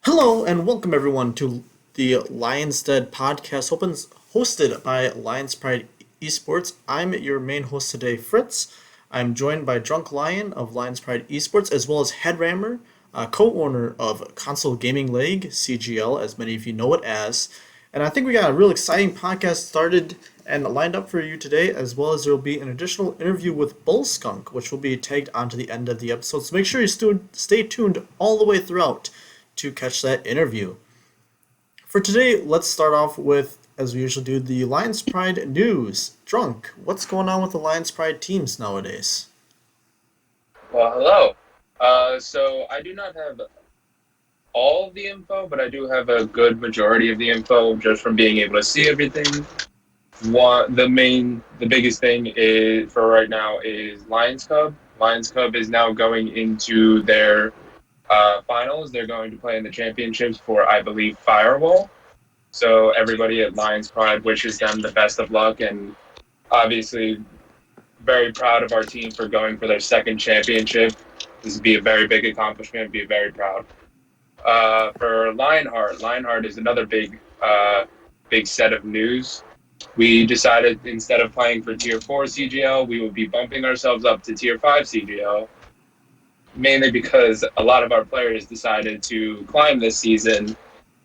Hello and welcome everyone to the Lions Den podcast, hosted by Lions Pride Esports. I'm your main host today, Fritz. I'm joined by Drunklion of Lions Pride Esports, as well as Headrammer, co-owner of Console Gaming League (CGL), as many of you know it as. And I think we got a real exciting podcast started and lined up for you today, as well as there will be an additional interview with Bullskunk, which will be tagged onto the end of the episode. So make sure you stay tuned all the way throughout to catch that interview. For today, let's start off with, as we usually do, the Lions Pride news. Drunk, what's going on with the Lions Pride teams nowadays? Well, hello. So I do not have all of the info, but I do have a good majority of the info just from being able to see everything. The biggest thing is for right now is Lions Cub. Lions Cub is now going into their finals. They're going to play in the championships for, I believe, Firewall. So everybody at Lions Pride wishes them the best of luck, and obviously very proud of our team for going for their second championship. This would be a very big accomplishment. Be very proud. For Lionheart is another big set of news. We decided instead of playing for Tier 4 CGL, we would be bumping ourselves up to Tier 5 CGL, mainly because a lot of our players decided to climb this season.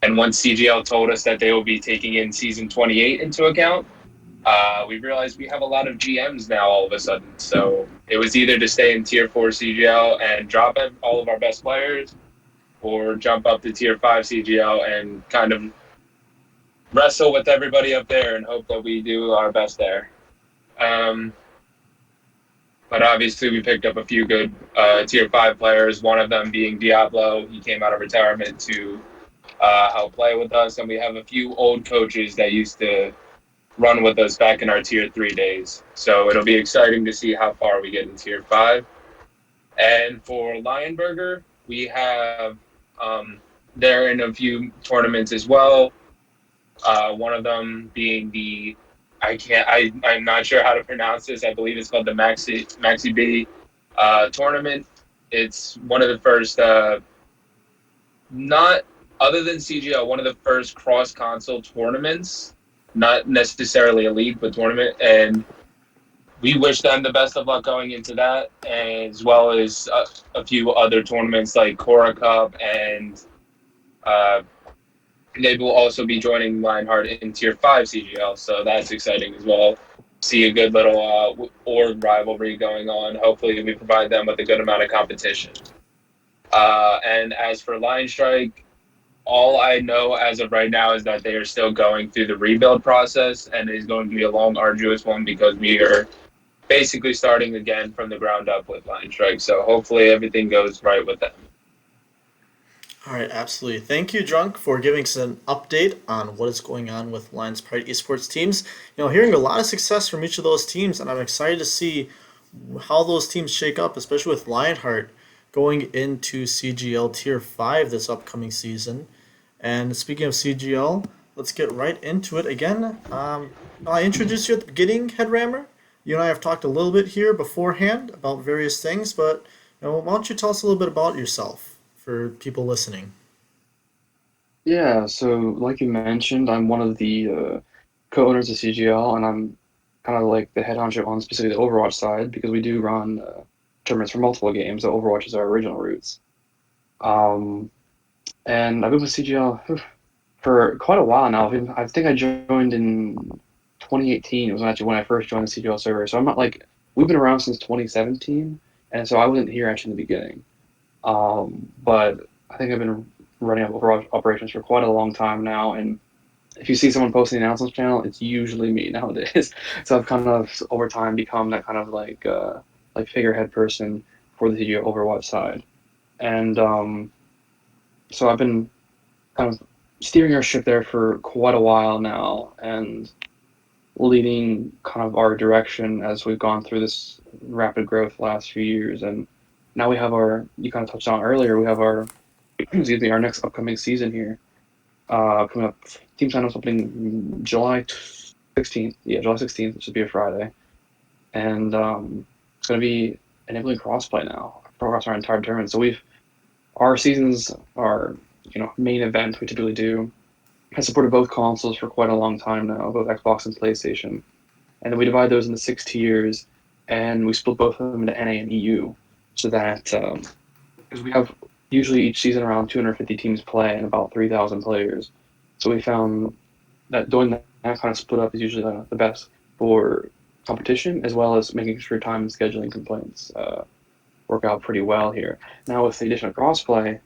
And once CGL told us that they will be taking in Season 28 into account, we realized we have a lot of GMs now all of a sudden. So it was either to stay in Tier 4 CGL and drop all of our best players, or jump up to Tier 5 CGL and kind of wrestle with everybody up there and hope that we do our best there. Um, but obviously we picked up a few good Tier 5 players, one of them being Diablo. He came out of retirement to help play with us, and we have a few old coaches that used to run with us back in our Tier 3 days. So it'll be exciting to see how far we get in Tier 5. And for Lionburger, we have they're in a few tournaments as well. One of them being I'm not sure how to pronounce this. I believe it's called the Maxi B tournament. It's one of the first, not other than CGL, one of the first cross console tournaments, not necessarily a league, but tournament. And we wish them the best of luck going into that, as well as a few other tournaments like Cora Cup, and they will also be joining Lionheart in Tier 5 CGL, so that's exciting as well. See a good little org rivalry going on. Hopefully we provide them with a good amount of competition. And as for Lion Strike, all I know as of right now is that they are still going through the rebuild process, and it is going to be a long, arduous one because we are basically starting again from the ground up with Lion Strike. So hopefully everything goes right with them. All right, absolutely. Thank you, Drunk, for giving us an update on what is going on with Lions Pride Esports teams. Hearing a lot of success from each of those teams, and I'm excited to see how those teams shake up, especially with Lionheart going into CGL Tier 5 this upcoming season. And speaking of CGL, let's get right into it again. I introduced you at the beginning, Headrammer. You and I have talked a little bit here beforehand about various things, but why don't you tell us a little bit about yourself for people listening? Yeah, so like you mentioned, I'm one of the co-owners of CGL, and I'm kind of like the head honcho on specifically the Overwatch side because we do run tournaments for multiple games. So Overwatch is our original roots. Um, and I've been with CGL for quite a while now. I think I joined in 2018. It was actually when I first joined the CGL server. So I'm not like we've been around since 2017, and so I wasn't here actually in the beginning. But I think I've been running Overwatch operations for quite a long time now, and if you see someone posting the announcements channel, it's usually me nowadays. So I've kind of over time become that kind of like figurehead person for the TGO Overwatch side, and so I've been kind of steering our ship there for quite a while now, and leading kind of our direction as we've gone through this rapid growth last few years, and now we have our you kind of touched on earlier, we have our excuse me, our next upcoming season here coming up. Team signups opening July 16th. Yeah, July 16th, which should be a Friday. And it's going to be enabling crossplay now across our entire tournament. So our seasons are main event we typically do, has supported both consoles for quite a long time now, both Xbox and PlayStation. And then we divide those into 6 tiers, and we split both of them into NA and EU, so that because we have usually each season around 250 teams play and about 3,000 players. So we found that doing that kind of split up is usually the best for competition, as well as making sure time and scheduling complaints work out pretty well here. Now, with the addition of crossplay,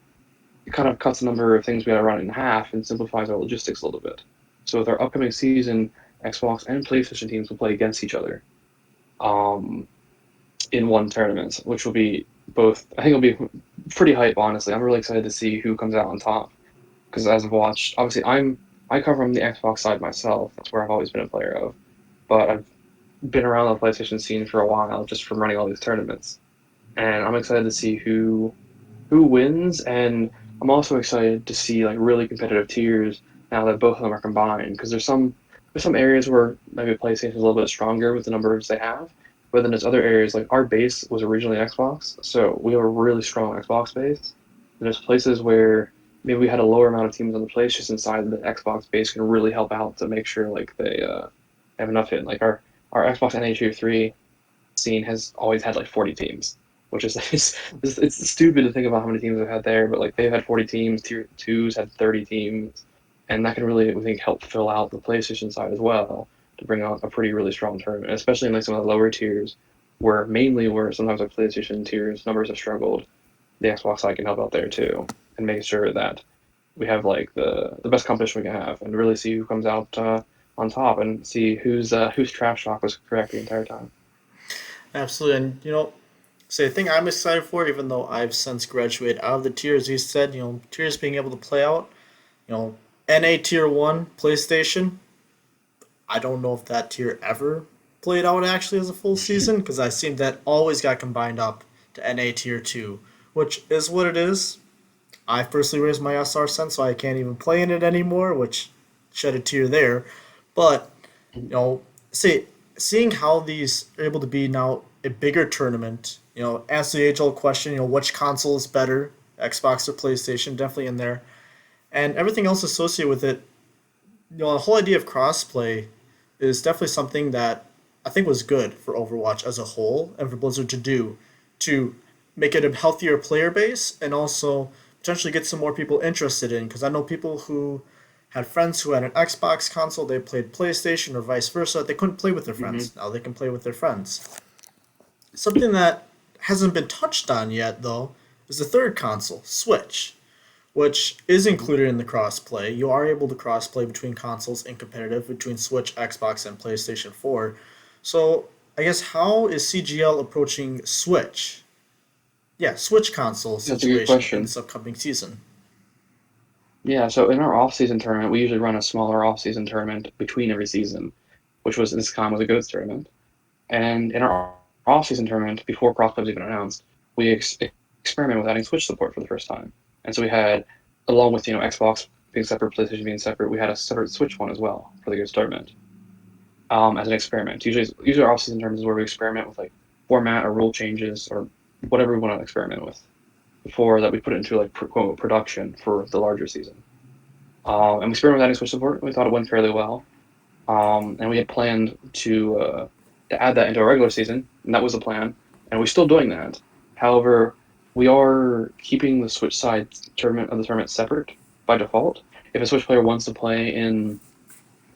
it kind of cuts the number of things we got to run in half and simplifies our logistics a little bit. So with our upcoming season, Xbox and PlayStation teams will play against each other in one tournament, which will be both. I think it'll be pretty hype. Honestly, I'm really excited to see who comes out on top. Because as I've watched, obviously I come from the Xbox side myself. That's where I've always been a player of. But I've been around the PlayStation scene for a while, just from running all these tournaments, and I'm excited to see who wins. And I'm also excited to see like really competitive tiers now that both of them are combined. Because there's some areas where maybe PlayStation is a little bit stronger with the numbers they have, but then there's other areas like our base was originally Xbox, so we have a really strong Xbox base. And there's places where maybe we had a lower amount of teams on the PlayStation side, the Xbox base can really help out to make sure like they have enough hit. Like our Xbox NH3 scene has always had like 40 teams, which is it's stupid to think about how many teams they've had there, but like they've had 40 teams. Tier twos had 30 teams, and that can really, I think, help fill out the PlayStation side as well to bring out a pretty really strong tournament, especially in like some of the lower tiers, where sometimes like PlayStation tiers numbers have struggled. The Xbox side can help out there too, and make sure that we have like the best competition we can have, and really see who comes out on top, and see whose trash talk was correct the entire time. Absolutely, and say the thing I'm excited for, even though I've since graduated out of the tiers, you said, tiers being able to play out, you know, NA tier one PlayStation. I don't know if that tier ever played out actually as a full season because I seen that always got combined up to NA tier two, which is what it is. I personally raised my SR sense, so I can't even play in it anymore, which shed a tear there. But see, seeing how these are able to be now a bigger tournament, answer the age-old question, which console is better, Xbox or PlayStation, definitely in there, and everything else associated with it. The whole idea of crossplay is definitely something that I think was good for Overwatch as a whole and for Blizzard to do to make it a healthier player base and also potentially get some more people interested in. Because I know people who had friends who had an Xbox console, they played PlayStation or vice versa. They couldn't play with their Mm-hmm. friends. Now they can play with their friends. Something that hasn't been touched on yet, though, is the third console, Switch, which is included in the crossplay. You are able to crossplay between consoles in competitive between Switch, Xbox, and PlayStation 4. So, I guess how is CGL approaching Switch? Yeah, Switch console That's a good situation in question. this upcoming season. Yeah, so in our off-season tournament, we usually run a smaller off-season tournament between every season, which was this time was a GOATS tournament. And in our off-season tournament, before crossplay was even announced, we experimented with adding Switch support for the first time. And so we had, along with Xbox being separate, PlayStation being separate, we had a separate Switch one as well for the GOATS tournament as an experiment. Usually our off-season tournaments is where we experiment with like format or rule changes or whatever we want to experiment with before that we put it into like quote production for the larger season. And we experimented with adding Switch support. We thought it went fairly well. And we had planned to add that into our regular season, and that was the plan. And we're still doing that. However, we are keeping the Switch side tournament separate by default. If a Switch player wants to play in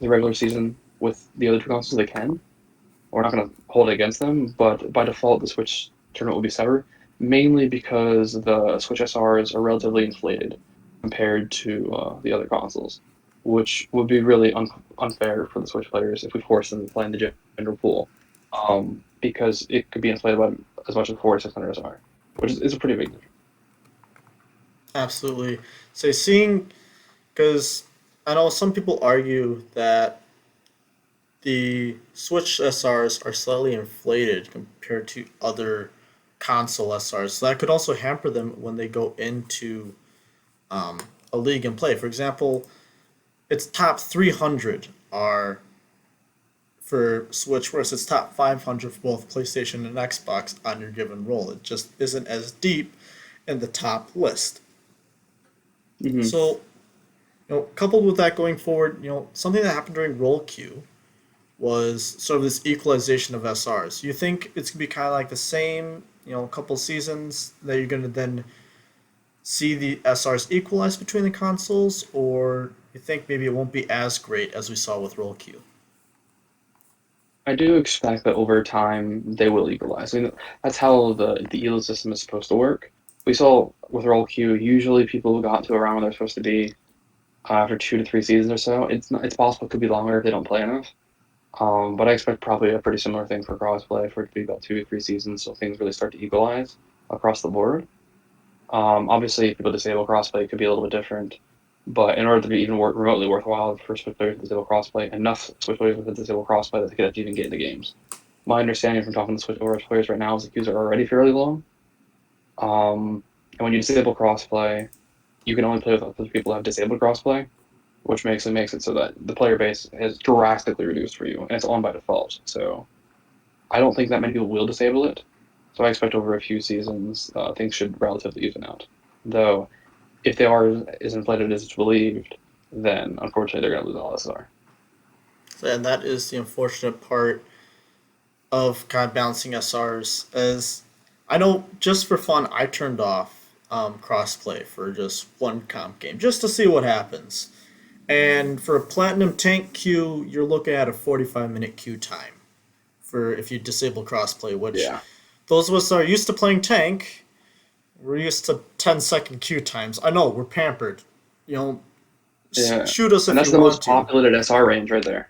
the regular season with the other two consoles, they can. We're not going to hold it against them, but by default, the Switch tournament will be separate, mainly because the Switch SRs are relatively inflated compared to the other consoles, which would be really unfair for the Switch players if we force them to play in the general pool, because it could be inflated by as much as 4,600 SR, which is a pretty big difference. Absolutely. So seeing, because I know some people argue that the Switch SRs are slightly inflated compared to other console SRs. So that could also hamper them when they go into um, a league and play. For example, its top 300 are for Switch, whereas its top 500 for both PlayStation and Xbox on your given roll. It just isn't as deep in the top list. Hmm. So, coupled with that going forward, something that happened during roll queue was sort of this equalization of SRs. You think it's gonna be kind of like the same, a couple seasons that you're gonna then see the SRs equalize between the consoles, or you think maybe it won't be as great as we saw with roll queue? I do expect that over time they will equalize. I mean, that's how the ELO system is supposed to work. We saw with roll queue, usually people got to around where they're supposed to be after 2 to 3 seasons or so. It's possible it could be longer if they don't play enough. But I expect probably a pretty similar thing for crossplay for it to be about 2 to 3 seasons, so things really start to equalize across the board. Obviously, if people disable crossplay, it could be a little bit different. But in order to be even remotely worthwhile for Switch players to disable crossplay, enough Switch players with disable crossplay that they could even get into games. My understanding from talking to Switch OS players right now is the queues are already fairly long. And when you disable crossplay, you can only play with other people who have disabled crossplay, which makes it so that the player base is drastically reduced for you, and it's on by default. So I don't think that many people will disable it. So I expect over a few seasons, things should relatively even out. Though, if they are as inflated as it's believed, then unfortunately they're going to lose LSR. And that is the unfortunate part of kind of balancing SRs. As I know, just for fun, I turned off crossplay for just one comp game, just to see what happens. And for a platinum tank queue, you're looking at a 45-minute queue time for if you disable crossplay, which Yeah. those of us that are used to playing tank, we're used to 10-second queue times. I know, we're pampered. You know, Yeah. shoot us And if that's you the want most to. populated SR range right there.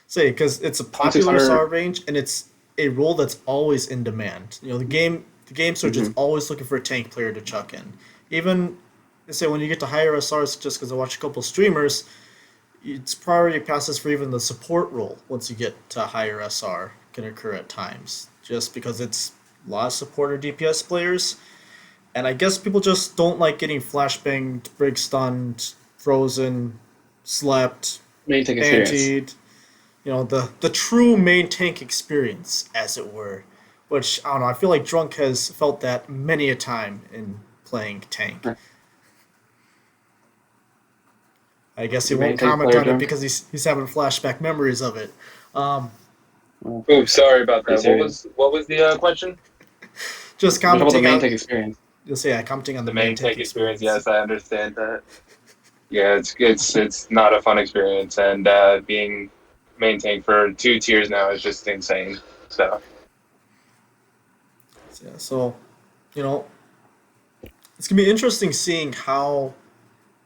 Say, because it's a popular SR 2600. range and it's a role that's always in demand. The game switch is Mm-hmm. always looking for a tank player to chuck in. Even say when you get to higher SRs, just because I watch a couple streamers, it's priority passes for even the support role once you get to higher SR can occur at times, just because it's a lot of support or DPS players. And I guess people just don't like getting flashbanged, break stunned, frozen, slept, Main tank experience. antied. The true main tank experience, as it were. Which I don't know. I feel like Drunk has felt that many a time in playing tank. I guess he Your main won't tank comment player on it drunk. because he's having flashback memories of it. Um, Well, Oops, sorry about pretty that. serious. What was the question? just We're talking about the commenting main on. tank experience. You'll say, yeah, commenting on the The main main tank tank experience. experience. Yes, I understand that. Yeah, it's not a fun experience, and being main tank for 2 tiers now is just insane. So So you know, it's gonna be interesting seeing how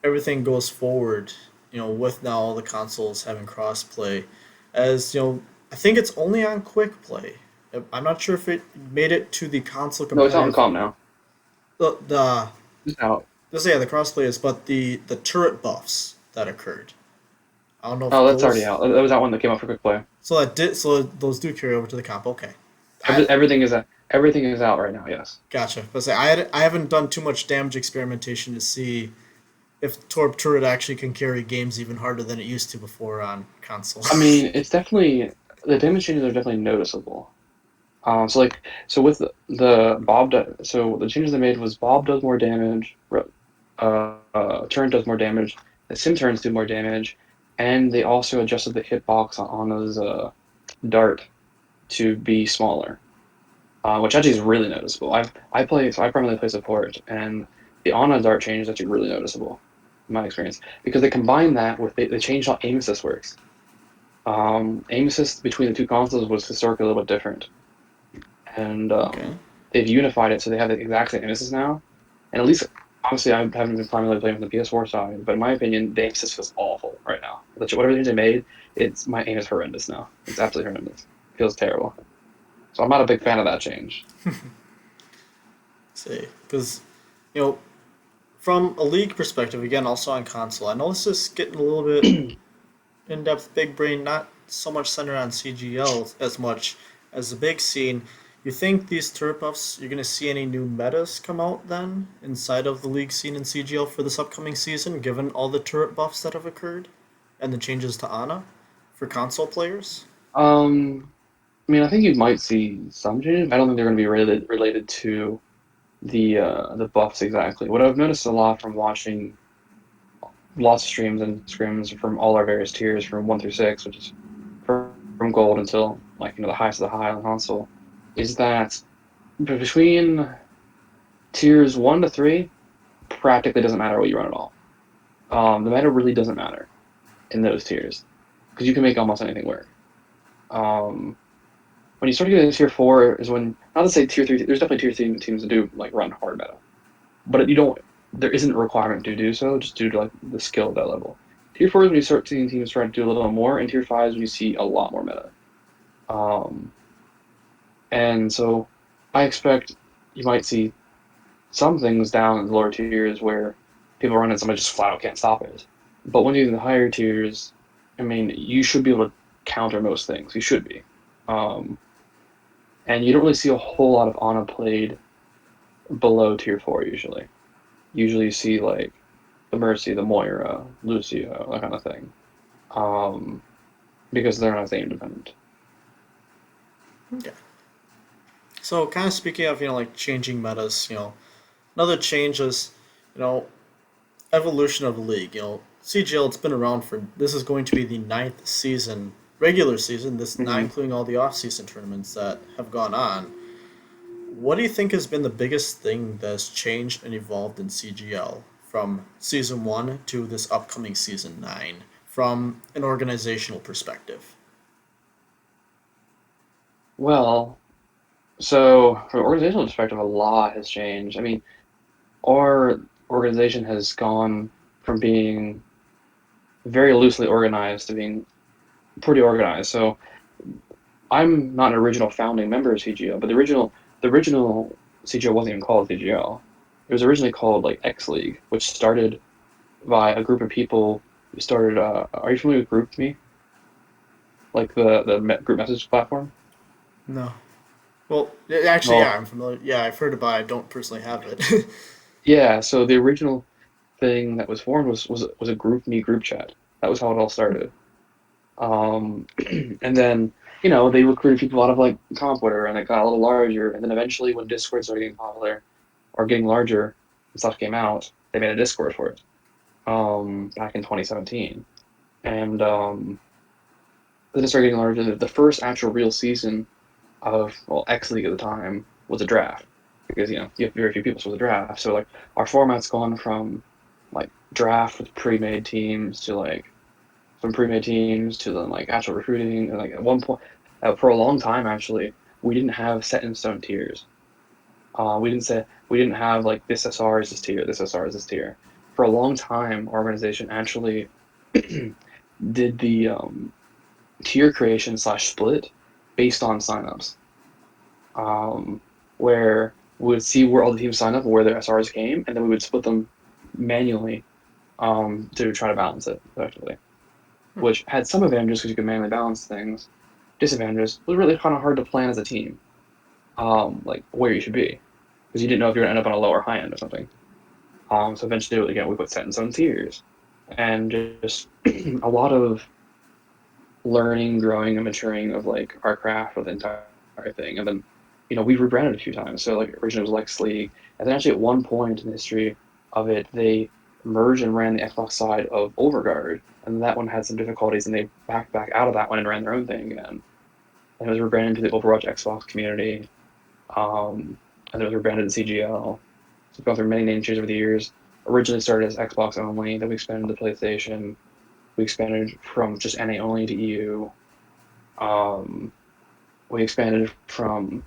everything goes forward. With now all the consoles having crossplay, as I think it's only on quick play. I'm not sure if it made it to the console No, it's out in competitive. comp now. The It's out. let's say yeah, the crossplay is, but the turret buffs that occurred. I don't know if Oh, that's already those. out. That was that one that came out for quick play. So those do carry over to the comp. Okay, I Everything is out right now. Yes. gotcha. But say I haven't done too much damage experimentation to see if Torp Turret actually can carry games even harder than it used to before on console. I mean, it's definitely the damage changes are definitely noticeable. So with the so the changes they made was Bob does more damage, Turn does more damage, the Sim turns do more damage, and they also adjusted the hitbox on his dart to be smaller, which actually is really noticeable. I primarily play support, and the Ana dart change is actually really noticeable in my experience because they combine that with they changed how aim assist works. Aim assist between the two consoles was historically a little bit different, and Okay. they've unified it so they have the exact same aim assist now. And at least, honestly, I haven't been primarily playing from the PS4 side, but in my opinion, the aim assist feels awful right now. Whatever change they made, it's my aim is horrendous now. It's absolutely horrendous. It feels terrible. So I'm not a big fan of that change. See, because you know, from a league perspective, again, also on console, I know this is getting a little bit in-depth, big brain, not so much centered on CGL as much as the big scene. You think these turret buffs, you're going to see any new metas come out then inside of the league scene in CGL for this upcoming season, given all the turret buffs that have occurred and the changes to Ana for console players? I mean, I think you might see some changes. I don't think they're going to be related to the buffs exactly. What I've noticed a lot from watching lots of streams and scrims from all our various tiers from 1 through 6, which is from gold until like the highest of the high on console, is that between tiers 1 to 3, practically doesn't matter what you run at all. The meta really doesn't matter in those tiers because you can make almost anything work. When you start getting to tier 4 is when, not to say tier 3, there's definitely tier 3 teams that do like run hard meta, but there isn't a requirement to do so just due to like the skill of that level. Tier 4 is when you start seeing teams try to do a little more, and tier 5 is when you see a lot more meta. And so I expect you might see some things down in the lower tiers where people run and somebody just flat out can't stop it. But when you're in the higher tiers, I mean, you should be able to counter most things. You should be. And you don't really see a whole lot of Ana played below tier 4 usually. Usually you see like the Mercy, the Moira, Lucio, that kind of thing. Because they're not as independent. Okay. So, kind of speaking of, like changing metas, another change is, evolution of the league. CGL, it's been around this is going to be the ninth season, regular season, this not including all the off-season tournaments that have gone on. What do you think has been the biggest thing that has changed and evolved in CGL from season 1 to this upcoming season 9 from an organizational perspective? Well, so from an organizational perspective, a lot has changed. I mean, our organization has gone from being very loosely organized to being pretty organized. So I'm not an original founding member of CGL, but the original CGL wasn't even called CGL. It was originally called like X League, which started by a group of people who started. Are you familiar with GroupMe? Like the group message platform? No. Well, actually, Well, yeah, I'm familiar. Yeah, I've heard about it. I don't personally have it. yeah. So the original thing that was formed was a GroupMe group chat. That was how it all started. And then they recruited people out of like Compwitter, and it got a little larger. And then eventually, when Discord started getting popular or getting larger, and stuff came out, they made a Discord for it. Back in 2017, and then it started getting larger. The first actual real season of X League at the time was a draft because you have very few people, so it was a draft. So like our format's gone from like draft with pre-made teams to like from pre-made teams to then like actual recruiting. And like at one point, for a long time actually, we didn't have set in stone tiers. We didn't have like this SR is this tier, this SR is this tier. For a long time, our organization actually did the tier creation / split based on signups, where we would see where all the teams signed up and where their SRs came, and then we would split them manually to try to balance it effectively, which had some advantages because you could manually balance things. Disadvantages was really kind of hard to plan as a team, like where you should be, because you didn't know if you were going to end up on a low or high end or something. So eventually, again, we put set in some tiers, and just a lot of learning, growing, and maturing of like our craft with the entire thing. And then, we've rebranded a few times. So like originally it was Lex League, and then actually at one point in the history of it, they merged and ran the Xbox side of Overguard, and that one had some difficulties, and they backed back out of that one and ran their own thing again. And it was rebranded to the Overwatch Xbox community, and it was rebranded to CGL. So we've gone through many name changes over the years. Originally started as Xbox only, then we expanded to PlayStation. We expanded from just NA only to EU. We expanded from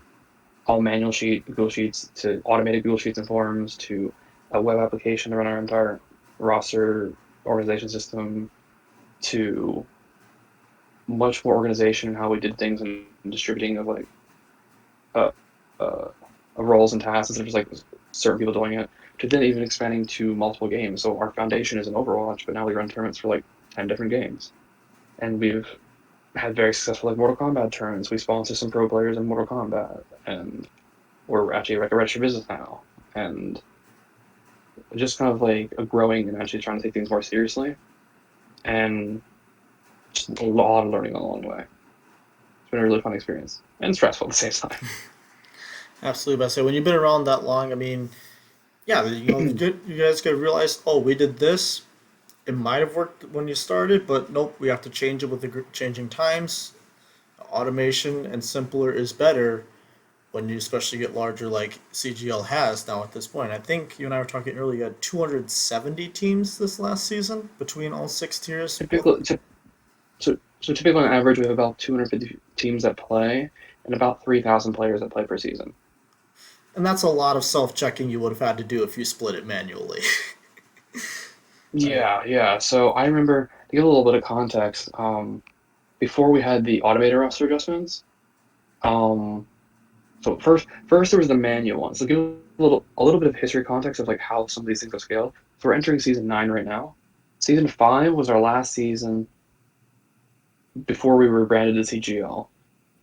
all manual Google Sheets to automated Google Sheets and forms to a web application to run our entire roster organization system to much more organization in how we did things and distributing of like roles and tasks instead of just like certain people doing it, to then even expanding to multiple games. So our foundation is in Overwatch, but now we run tournaments for like 10 different games. And we've had very successful like Mortal Kombat tournaments. We sponsor some pro players in Mortal Kombat, and we're actually like a registered business now. And just kind of like a growing and actually trying to take things more seriously. And just a lot of learning along the way. It's been a really fun experience. And stressful at the same time. Absolutely, but so when you've been around that long, I mean, yeah, you guys could realize, oh, we did this, it might have worked when you started, but nope, we have to change it with the changing times. Automation and simpler is better when you especially get larger like CGL has now at this point. I think you and I were talking earlier, you had 270 teams this last season between all six tiers. Both. Typically, so typically on average, we have about 250 teams that play and about 3,000 players that play per season. And that's a lot of self checking you would have had to do if you split it manually. Right. Yeah. So I remember to give a little bit of context. Before we had the automated roster adjustments, um, so first there was the manual one. So give a little bit of history context of like how some of these things are scaled. So we're entering season 9 right now. Season 5 was our last season before we were branded as Cgl,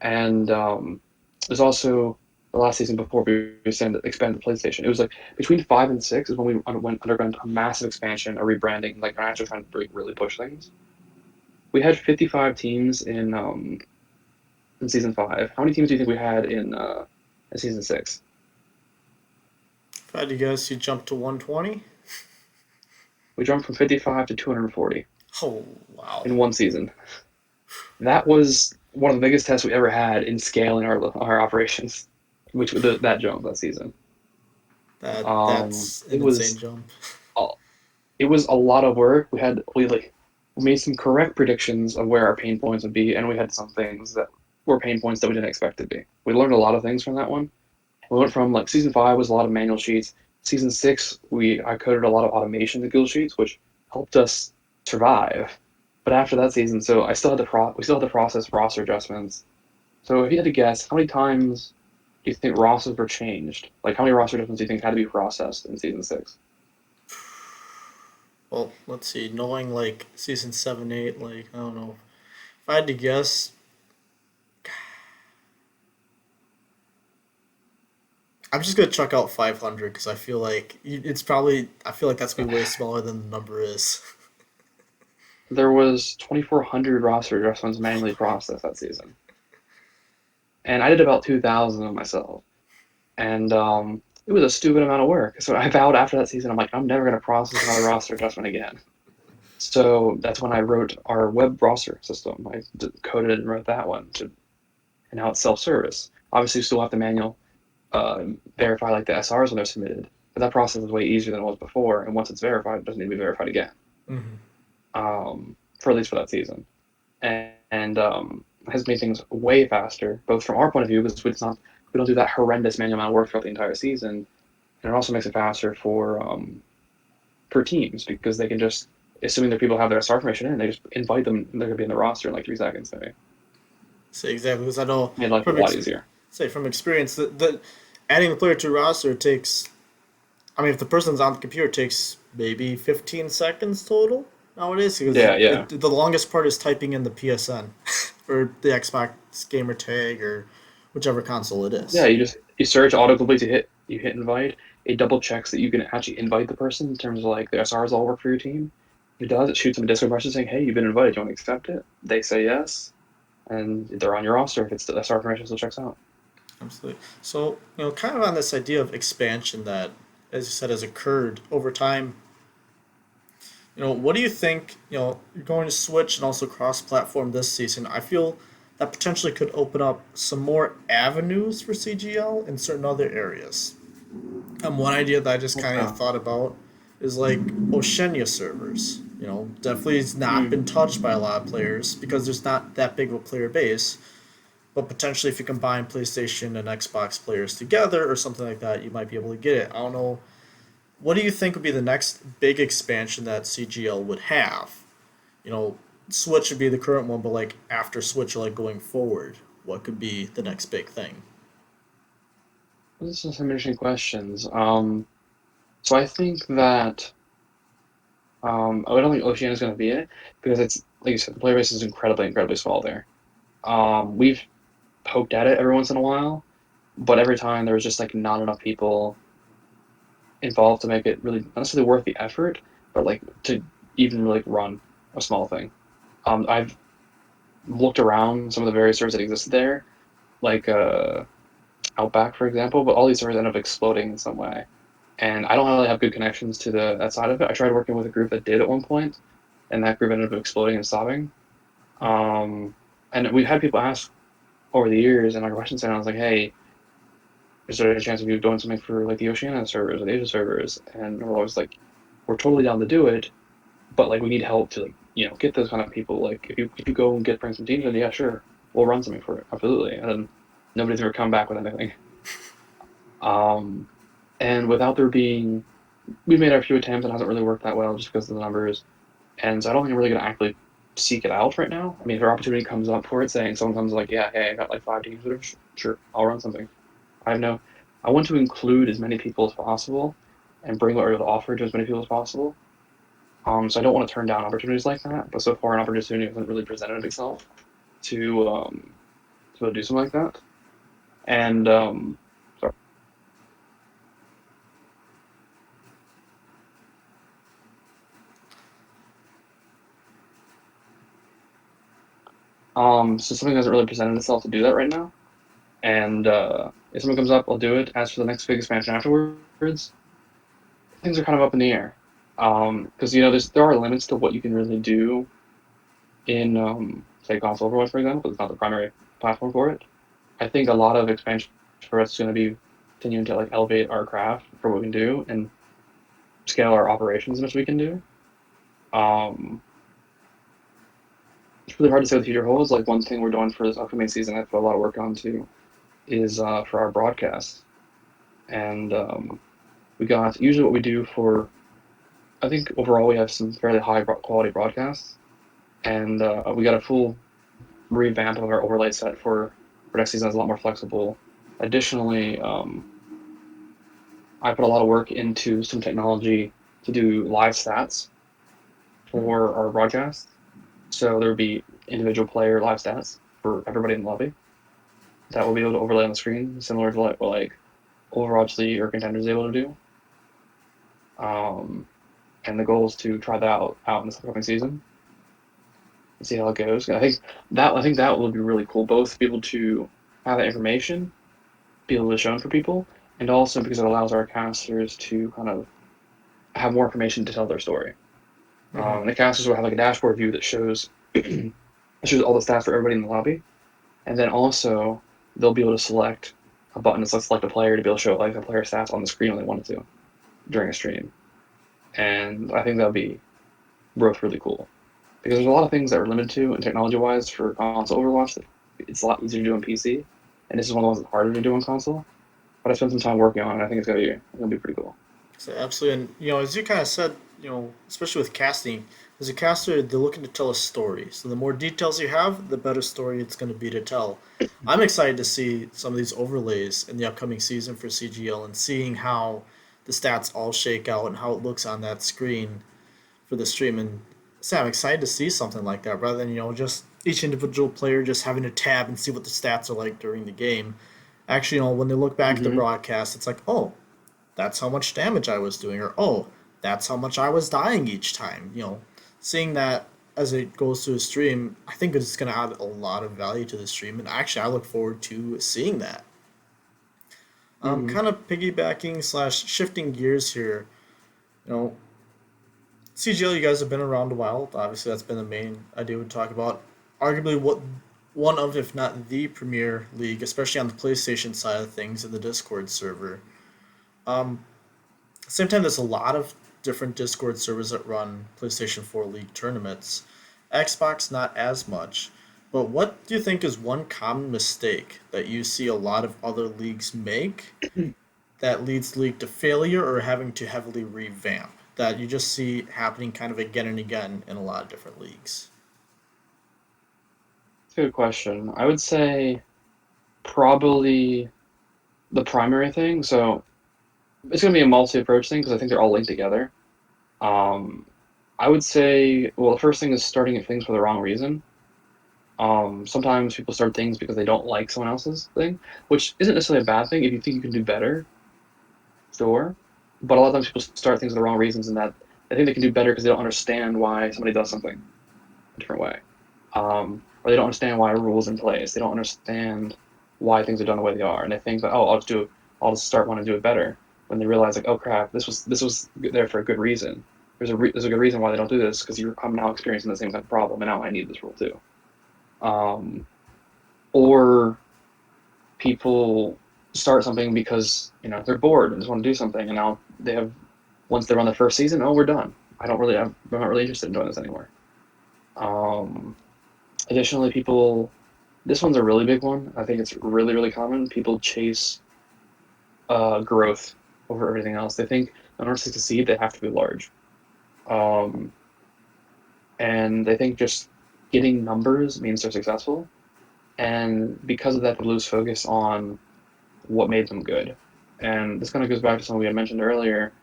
and it was also the last season before we expanded the PlayStation. It was like between 5 and 6 is when we underwent a massive expansion, a rebranding, like actually trying to really push things. We had 55 teams in season 5. How many teams do you think we had in season 6? If I had to guess, you jumped to 120. We jumped from 55 to 240 Oh wow, in one season. That was one of the biggest tests we ever had in scaling our operations, which that jump that season. that's It an insane was jump. a- it was a lot of work. We made some correct predictions of where our pain points would be, and we had some things that were pain points that we didn't expect to be. We learned a lot of things from that one. We went from like season 5 was a lot of manual sheets. Season 6, I coded a lot of automation to guild sheets, which helped us survive. But after that season, so we still had to process roster adjustments. So if you had to guess, how many times do you think rosters were changed? Like how many roster adjustments do you think had to be processed in season 6? Well, let's see. Knowing like season 7, 8, like I don't know. If I had to guess, I'm just gonna chuck out 500 because I feel like it's probably. I feel like that's gonna be way smaller than the number is. There was 2,400 roster adjustments manually processed that season, and I did about 2,000 of them myself. And it was a stupid amount of work. So I vowed after that season, I'm like, I'm never going to process another roster adjustment again. So that's when I wrote our web roster system. I coded and wrote that one, and now it's self-service. Obviously, you still have to manual verify like the SRs when they're submitted, but that process is way easier than it was before. And once it's verified, it doesn't need to be verified again. Mm-hmm. For at least for that season, and has made things way faster, both from our point of view because we don't do that horrendous manual amount of work throughout the entire season, and it also makes it faster for teams because they can just, assuming that people have their SR information in, they just invite them. And they're gonna be in the roster in like 3 seconds. Maybe Say exactly because I know made life a from lot easier. say from experience that adding the player to a roster takes. I mean, if the person's on the computer, it takes maybe 15 seconds total nowadays because Yeah. the longest part is typing in the PSN or the Xbox gamer tag or whichever console it Yeah, is. you search autocomplete, you hit invite. It double checks that you can actually invite the person in terms of like the SRs all work for your team. If it does, it shoots them a Discord message saying, "Hey, you've been invited. Do you want to accept it?" They say yes, and they're on your roster if it's the SR information still checks out. Absolutely. So, kind of on this idea of expansion that, as you said, has occurred over time, what do you think, you're going to switch and also cross platform this season? I feel that potentially could open up some more avenues for CGL in certain other areas. One idea that I just kind of Okay. thought about is like Oceania servers. Definitely has not Mm. been touched by a lot of players because there's not that big of a player base. But potentially, if you combine PlayStation and Xbox players together or something like that, you might be able to get it. I don't know. What do you think would be the next big expansion that CGL would have? You know, Switch would be the current one, but like after Switch or like going forward, what could be the next big thing? Those are some interesting questions. So I think that I don't think Oceania is going to be it because it's like you said, the player base is incredibly small there. We've poked at it every once in a while, but every time there was just like not enough people involved to make it really not necessarily worth the effort, but like to even really run a small thing. I've looked around some of the various servers that existed there, like Outback, for example, but all these servers end up exploding in some way. and I don't really have good connections to that side of it. I tried working with a group that did at one point, and that group ended up exploding and stopping. And we've had people ask over the years in our question center, I was like, hey, is there a chance of you doing something for like the Oceania servers or the Asia servers? And we're always like, we're totally down to do it, but like we need help to like get those kind of people. Like if you go and bring some teams, then yeah, sure, we'll run something for it, absolutely. And then nobody's ever come back with anything. And without there being, we've made our few attempts and it hasn't really worked that well just because of the numbers. And so I don't think I'm really going to actually seek it out right now. I mean, if an opportunity comes up for it, saying someone comes like, yeah, hey, I got like 5 teams, whatever, sure, I'll run something. I want to include as many people as possible and bring what we're able to offer to as many people as possible. So I don't want to turn down opportunities like that, but so far an opportunity hasn't really presented itself to do something like that. And sorry. So something hasn't really presented itself to do that right now. And if something comes up, I'll do it. As for the next big expansion afterwards, things are kind of up in the air. Because there are limits to what you can really do in say console Overwatch, for example, because it's not the primary platform for it. I think a lot of expansion for us is going to be continuing to like elevate our craft for what we can do and scale our operations as much as we can do. It's really hard to say what the future holds. Like one thing we're doing for this upcoming season, I put a lot of work on too, is for our broadcast. And we got usually what we do for. I think overall we have some fairly high quality broadcasts, and we got a full revamp of our overlay set for next season. Is a lot more flexible. Additionally, I put a lot of work into some technology to do live stats for our broadcast. So there would be individual player live stats for everybody in the lobby that will be able to overlay on the screen, similar to what like Overwatch League or Contenders is able to do. And the goal is to try that out in this upcoming season and see how it goes. I think that will be really cool, both to be able to have that information, be able to show for people, and also because it allows our casters to kind of have more information to tell their story. And the casters will have like a dashboard view that shows shows all the stats for everybody in the lobby, and then also they'll be able to select a button to select a player to be able to show like the player stats on the screen when they wanted to during a stream. And I think that'll be both really cool because there's a lot of things that we're limited to and technology-wise for console Overwatch that it's a lot easier to do on PC, and this is one of the ones that's harder to do on console. But I spent some time working on it. And I think it's gonna be pretty cool. So absolutely, and as you kind of said, especially with casting, as a caster, they're looking to tell a story. So the more details you have, the better story it's going to be to tell. I'm excited to see some of these overlays in the upcoming season for CGL and seeing how the stats all shake out and how it looks on that screen for the stream. And so I'm excited to see something like that rather than just each individual player just having to tab and see what the stats are like during the game. Actually, when they look back at the broadcast, it's like, oh, that's how much damage I was doing, or oh, that's how much I was dying each time. Seeing that as it goes through the stream, I think it's going to add a lot of value to the stream, and actually, I look forward to seeing that. Kind of piggybacking slash shifting gears here. CGL, you guys have been around a while. Obviously, that's been the main idea we talk about. Arguably, one of, if not the premier league, especially on the PlayStation side of things, in the Discord server. Same time, there's a lot of different Discord servers that run PlayStation 4 League tournaments. Xbox, not as much. But what do you think is one common mistake that you see a lot of other leagues make that leads the league to failure or having to heavily revamp? That you just see happening kind of again and again in a lot of different leagues? That's a good question. I would say probably the primary thing. So it's going to be a multi-approach thing because I think they're all linked together. I would say, well, the first thing is starting at things for the wrong reason. Sometimes people start things because they don't like someone else's thing, which isn't necessarily a bad thing. If you think you can do better, sure. But a lot of times people start things for the wrong reasons, and that they think they can do better because they don't understand why somebody does something a different way, or they don't understand why a rule is in place. They don't understand why things are done the way they are, and they think that I'll just start wanting to do it better. when they realize like, oh crap, this was there for a good reason. There's a good reason why they don't do this because I'm now experiencing the same kind of problem, and now I need this rule too. Or people start something because they're bored and just want to do something, and now they have once they run the first season, oh, we're done. I'm not really interested in doing this anymore. Additionally, this one's a really big one. I think it's really, really common. People chase growth over everything else. They think in order to succeed, they have to be large. Um, and they think just getting numbers means they're successful. And because of that, they lose focus on what made them good. And this kind of goes back to something we had mentioned earlier,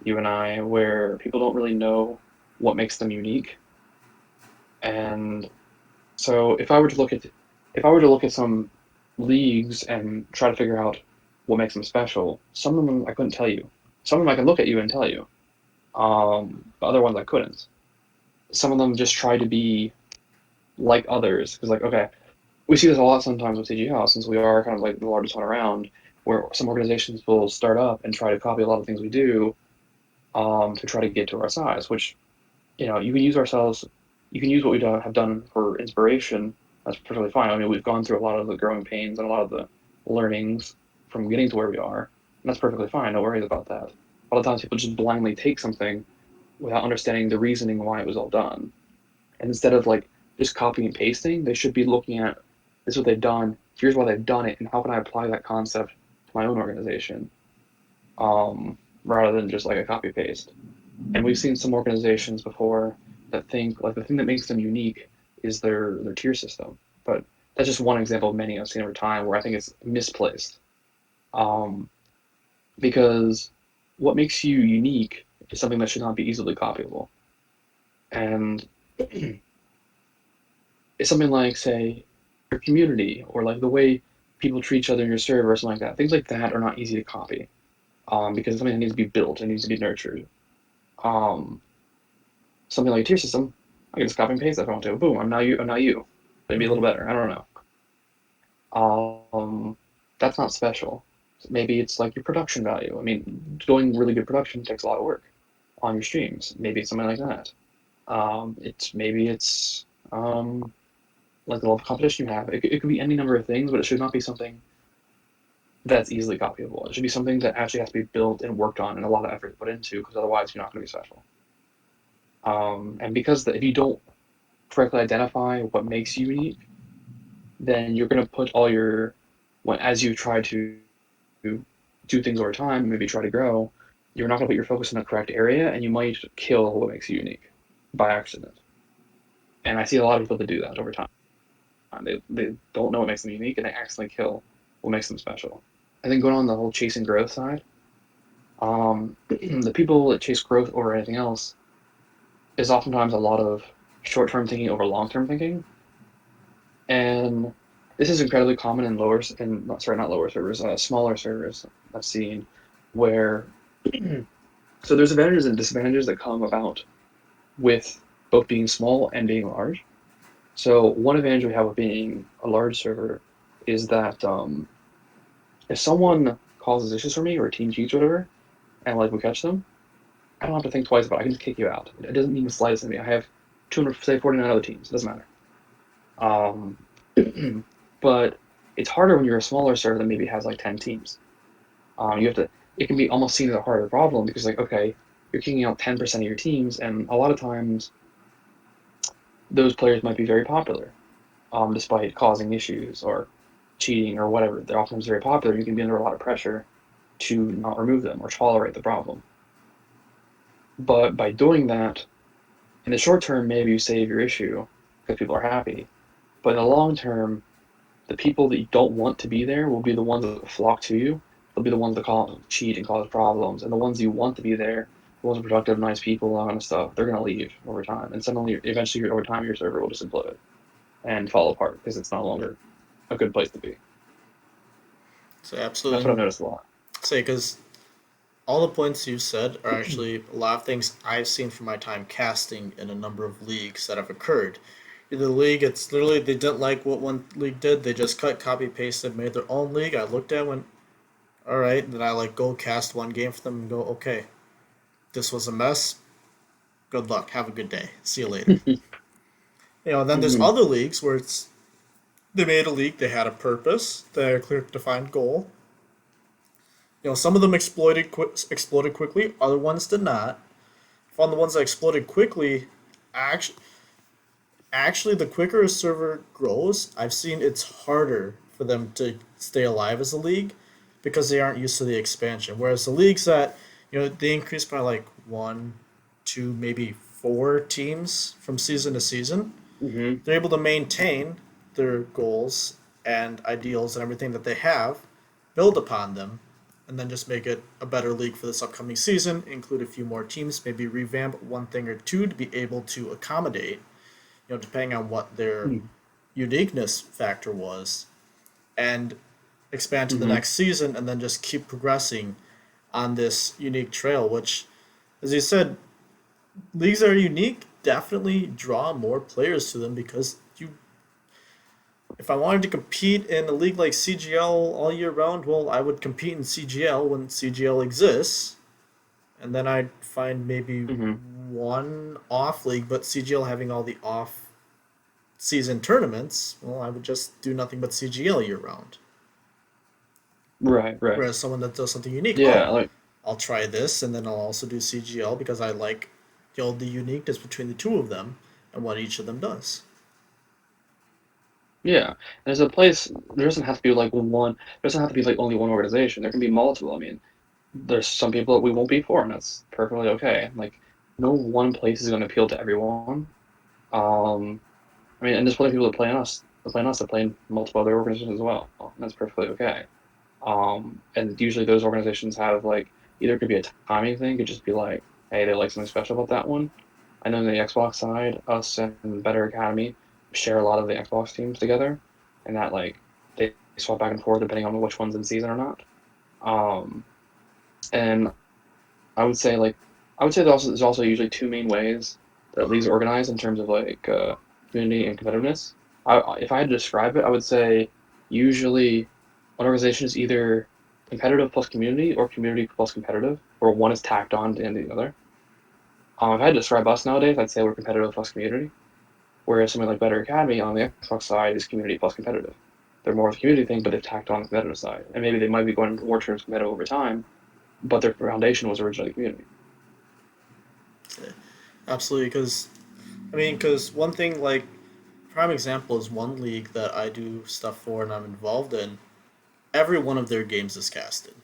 you and I, where people don't really know what makes them unique. And so if I were to look at some leagues and try to figure out what makes them special, some of them I couldn't tell you. Some of them I can look at you and tell you. But other ones I couldn't. Some of them just try to be like others because, like, okay, we see this a lot sometimes with CGL since we are kind of like the largest one around, where some organizations will start up and try to copy a lot of things we do, to try to get to our size. Which you can use ourselves, you can use what we have done for inspiration. That's perfectly fine. I mean, we've gone through a lot of the growing pains and a lot of the learnings from getting to where we are, and that's perfectly fine. No worries about that. A lot of times people just blindly take something without understanding the reasoning why it was all done. And instead of like just copying and pasting, they should be looking at this is what they've done, here's why they've done it, and how can I apply that concept to my own organization, rather than just like a copy paste. And we've seen some organizations before that think like the thing that makes them unique is their tier system. But that's just one example of many I've seen over time where I think it's misplaced. Um, because what makes you unique is something that should not be easily copyable. And it's something like, say, your community or like the way people treat each other in your server or something like that. Things like that are not easy to copy, because it's something that needs to be built and needs to be nurtured. Um, Something like a tier system, I can just copy and paste that if I want to. Boom, I'm now you. I'm now you. Maybe a little better. I don't know. That's not special. Maybe it's like your production value. I mean, doing really good production takes a lot of work on your streams. Maybe it's something like that. It's like the level of competition you have. It could be any number of things, but it should not be something that's easily copyable. It should be something that actually has to be built and worked on and a lot of effort put into, because otherwise you're not going to be special. And because if you don't correctly identify what makes you unique, then you're going to put all your, as you try to do things over time, maybe try to grow, you're not going to put your focus in the correct area, and you might kill what makes you unique by accident. And I see a lot of people that do that over time. They don't know what makes them unique, and they accidentally kill what makes them special. I think going on the whole chasing growth side, the people that chase growth over anything else is oftentimes a lot of short-term thinking over long-term thinking, and this is incredibly common in not lower servers, smaller servers I've seen, where so there's advantages and disadvantages that come about with both being small and being large. So one advantage we have with being a large server is that if someone causes issues for me or a team cheats or whatever, and like we catch them, I don't have to think twice about it. I can just kick you out. It doesn't mean the slightest to me. I have 249 other teams. It doesn't matter. Um, but it's harder when you're a smaller server that maybe has like 10 teams. You have to. It can be almost seen as a harder problem because, like, okay, you're kicking out 10% of your teams, and a lot of times those players might be very popular, despite causing issues or cheating or whatever. They're oftentimes very popular. You can be under a lot of pressure to not remove them or tolerate the problem. But by doing that, in the short term, maybe you save your issue because people are happy. But in the long term, the people that you don't want to be there will be the ones that flock to you. They'll be the ones that cheat and cause problems. And the ones you want to be there, the ones productive, nice people, all that kind of stuff, they're going to leave over time. And suddenly, eventually, over time, your server will just implode and fall apart because it's no longer a good place to be. So That's what I've absolutely noticed a lot. say because all the points you said are actually a lot of things I've seen from my time casting in a number of leagues that have occurred. In the league, it's literally they didn't like what one league did. They just cut, copy, pasted, made their own league. I looked at when all right, then I like go cast one game for them and go, okay, this was a mess. Good luck. Have a good day. See you later. Then there's Hmm. other leagues where it's they made a league, they had a purpose, they had a clear defined goal. Some of them exploded quickly, other ones did not. On the ones that exploded quickly, actually, actually, the quicker a server grows, I've seen it's harder for them to stay alive as a league because they aren't used to the expansion. Whereas the leagues that they increase by like one, two, maybe four teams from season to season, Hmm. they're able to maintain their goals and ideals and everything that they have, build upon them, and then just make it a better league for this upcoming season. Include a few more teams, maybe revamp one thing or two to be able to accommodate, depending on what their uniqueness factor was, and expand to the Hmm. next season, and then just keep progressing on this unique trail. Which, as you said, leagues that are unique definitely draw more players to them because if I wanted to compete in a league like CGL all year round, well, I would compete in CGL when CGL exists, and then I'd find maybe Hmm. one off league, but CGL having all the off season tournaments, well, I would just do nothing but CGL year round. Right, right. Whereas someone that does something unique, Yeah, oh, like I'll try this, and then I'll also do CGL because I like the uniqueness between the two of them and what each of them does. yeah. There's a place. There doesn't have to be like one. There doesn't have to be like only one organization. There can be multiple. I mean, there's some people that we won't be for, and that's perfectly okay. Like, no one place is going to appeal to everyone. I mean, and there's plenty of people that play on us, that play in multiple other organizations as well. And that's perfectly okay. And usually those organizations have like either it could be a timing thing, it could just be like, hey, they like something special about that one. I know on the Xbox side, us and Better Academy share a lot of the Xbox teams together, and that like they swap back and forth depending on which one's in season or not. Um, and I would say like I would say there's also usually two main ways that leagues are organized in terms of like community and competitiveness. If I had to describe it, I would say usually an organization is either competitive plus community or community plus competitive, where one is tacked on to the other. If I had to describe us nowadays, I'd say we're competitive plus community, whereas something like Better Academy on the Xbox side is community plus competitive. They're more of a community thing, but they've tacked on the competitive side, and maybe they might be going more towards competitive over time, but their foundation was originally community. Yeah, absolutely, because one thing like prime example is one league that I do stuff for and I'm involved in. Every one of their games is casted.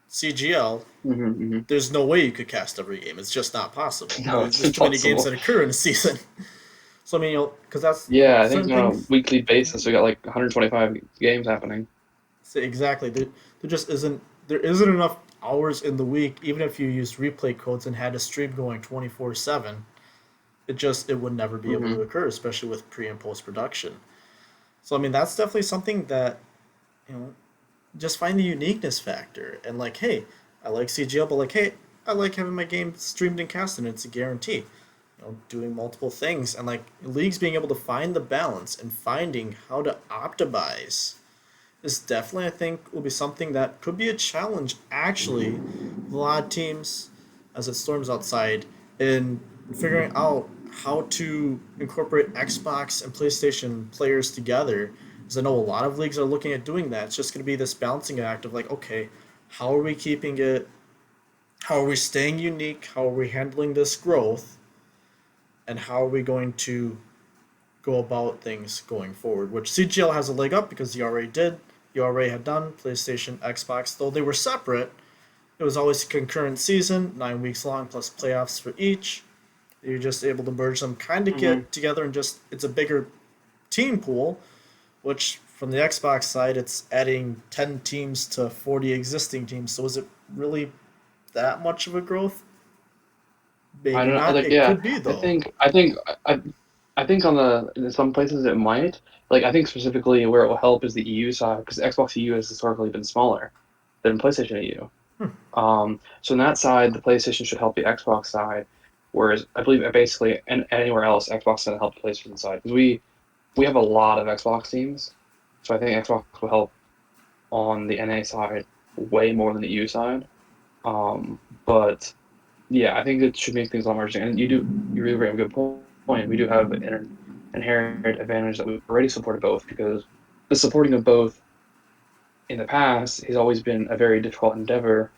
CGL, Hmm. Hmm. there's no way you could cast every game. It's just not possible. No, it's There's too many games impossible. that occur in a season. So I mean, because that's Yeah, I think certain on a things. weekly basis we got like 125 games happening. Say exactly. There just isn't enough hours in the week. Even if you used replay codes and had a stream going 24/7, it would never be able to Hmm. occur, especially with pre and post production. So I mean, that's definitely something that you know just find the uniqueness factor and like, hey, I like CGL, but like, hey, I like having my game streamed and cast, and it's a guarantee. Doing multiple things and like leagues being able to find the balance and finding how to optimize is definitely I think will be something that could be a challenge actually with a lot of teams as it storms outside in figuring out how to incorporate Xbox and PlayStation players together. Because I know a lot of leagues are looking at doing that. It's just going to be this balancing act of like, okay, how are we keeping it? How are we staying unique? How are we handling this growth? And how are we going to go about things going forward? Which CGL has a leg up because you already had done PlayStation, Xbox, though they were separate. It was always a concurrent season, 9 weeks long plus playoffs for each. You're just able to merge them, kind of Hmm. get together, and just it's a bigger team pool. Which from the Xbox side, it's adding 10 teams to 40 existing teams. So is it really that much of a growth? I Maybe don't know, not. like It yeah, could be I though. think I think I I think on the in some places it might. Like I think specifically where it will help is the EU side because Xbox EU has historically been smaller than PlayStation EU. So in that side, the PlayStation should help the Xbox side, whereas I believe basically and anywhere else, Xbox is going to help the PlayStation side because we have a lot of Xbox teams, so I think Xbox will help on the NA side way more than the EU side. But yeah, I think it should make things a lot more interesting. And you really bring up a good point. We do have an inherent advantage that we've already supported both, because the supporting of both in the past has always been a very difficult endeavor,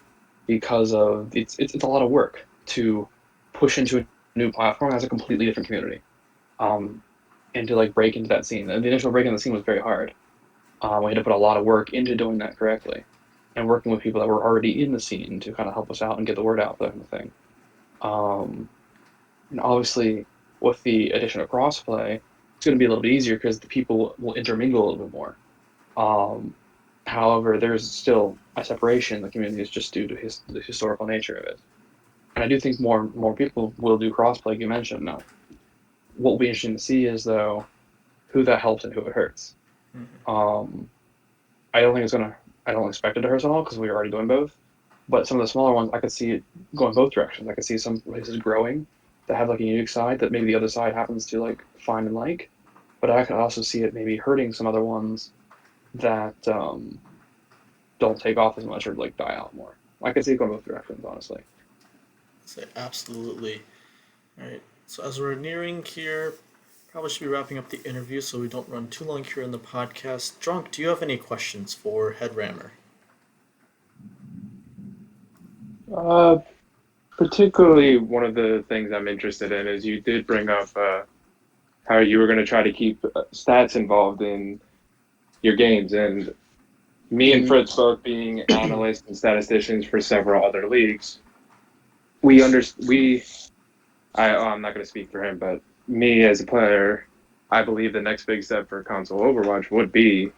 because of it's a lot of work to push into a new platform that has a completely different community, um, and to like break into that scene. And the initial break into the scene was very hard. We had to put a lot of work into doing that correctly, and working with people that were already in the scene to kind of help us out and get the word out, that kind of thing. Um, and obviously, with the addition of crossplay, it's going to be a little bit easier because the people will intermingle a little bit more. Um, However, there's still a separation in the community is just due to the historical nature of it. And I do think more people will do crossplay, like you mentioned. Now, what will be interesting to see is, though, who that helps and who it hurts. Um, I don't think it's gonna. I don't expect it to hurt us at all because we're already doing both. But some of the smaller ones, I could see it going both directions. I could see some places growing that have like a unique side that maybe the other side happens to like find and like. But I could also see it maybe hurting some other ones that don't take off as much or like die out more. I could see it going both directions, honestly. Say absolutely. All right. So as we're nearing here, probably should be wrapping up the interview so we don't run too long here in the podcast. Drunk, do you have any questions for Headrammer? Particularly, one of the things I'm interested in is you did bring up how you were going to try to keep stats involved in your games, and me and Mm-hmm. Fritz both being analysts and statisticians for several other leagues, we under we I'm not going to speak for him, but me as a player, I believe the next big step for console Overwatch would be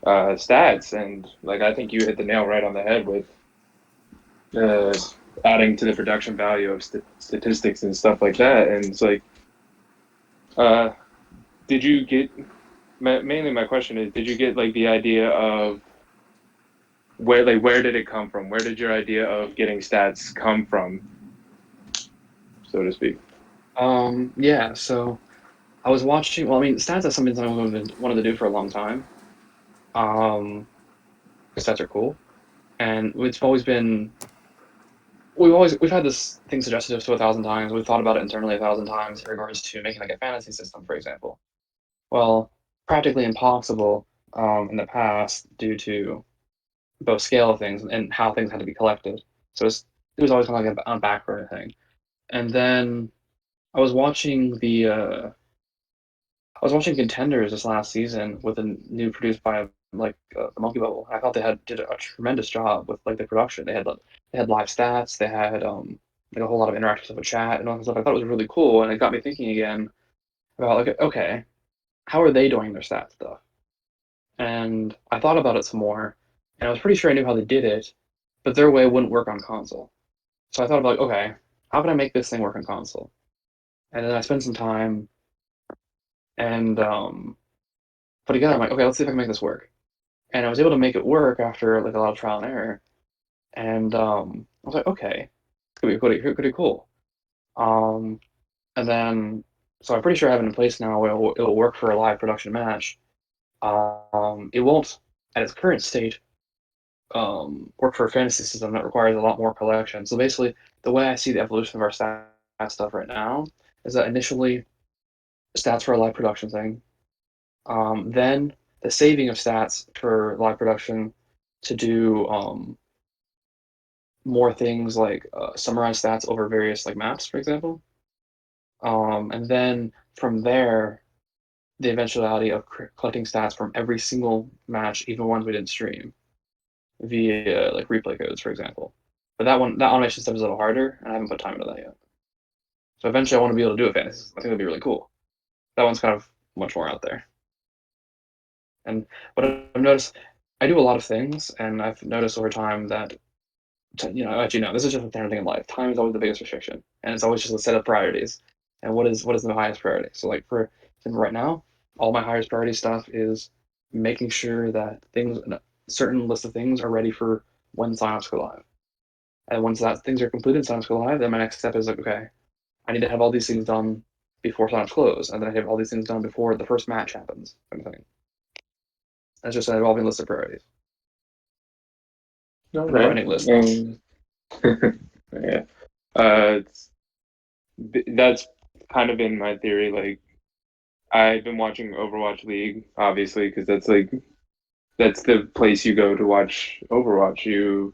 stats, and like I think you hit the nail right on the head with uh, adding to the production value of statistics and stuff like that. And it's like, uh, did you get mainly my question is, did you get like the idea of where did it come from? Where did your idea of getting stats come from, so to speak? Yeah, so I was watching. Well, I mean, stats is something that I wanted to do for a long time. Um, because stats are cool, and it's always been. We've had this thing suggested to us 1,000 times. We've thought about it internally 1,000 times in regards to making like a fantasy system, for example. Well, practically impossible in the past due to both scale of things and how things had to be collected. So it was always kind of like a back burner thing. And then I was watching I was watching Contenders this last season with a new produced by the Monkey Bubble. I thought they did a tremendous job with like the production. They had live stats. They had like a whole lot of interactive stuff with chat and all that stuff. I thought it was really cool, and it got me thinking again about like, okay, how are they doing their stat stuff? And I thought about it some more, and I was pretty sure I knew how they did it, but their way wouldn't work on console. So I thought about, like, okay, how can I make this thing work on console? And then I spent some time and put together. I'm like, okay, let's see if I can make this work. And I was able to make it work after like a lot of trial and error. And I was like, okay, it's gonna be pretty cool. Um, and then so I'm pretty sure I have it in place now where it'll work for a live production match. It won't at its current state work for a fantasy system that requires a lot more collection. So basically, the way I see the evolution of our stat stuff right now is that initially stats for a live production thing, then the saving of stats for live production to do more things like summarize stats over various like maps, for example, and then from there, the eventuality of collecting stats from every single match, even ones we didn't stream, via like replay codes, for example. But that automation step is a little harder, and I haven't put time into that yet. So eventually, I want to be able to do a fantasy. I think that'd be really cool. That one's kind of much more out there. And what I've noticed, I do a lot of things, and I've noticed over time that, as you know, this is just a standard thing in life. Time is always the biggest restriction, and it's always just a set of priorities. And what is the highest priority? So, like for example, right now, all my highest priority stuff is making sure that a certain list of things are ready for when signups go live. And once that things are completed, signups go live, then my next step is like, okay, I need to have all these things done before signups close, and then I have all these things done before the first match happens, kind of thing. That's just an evolving list of priorities. never-ending list. Yeah. That's kind of been my theory. Like, I've been watching Overwatch League, obviously, because that's the place you go to watch Overwatch.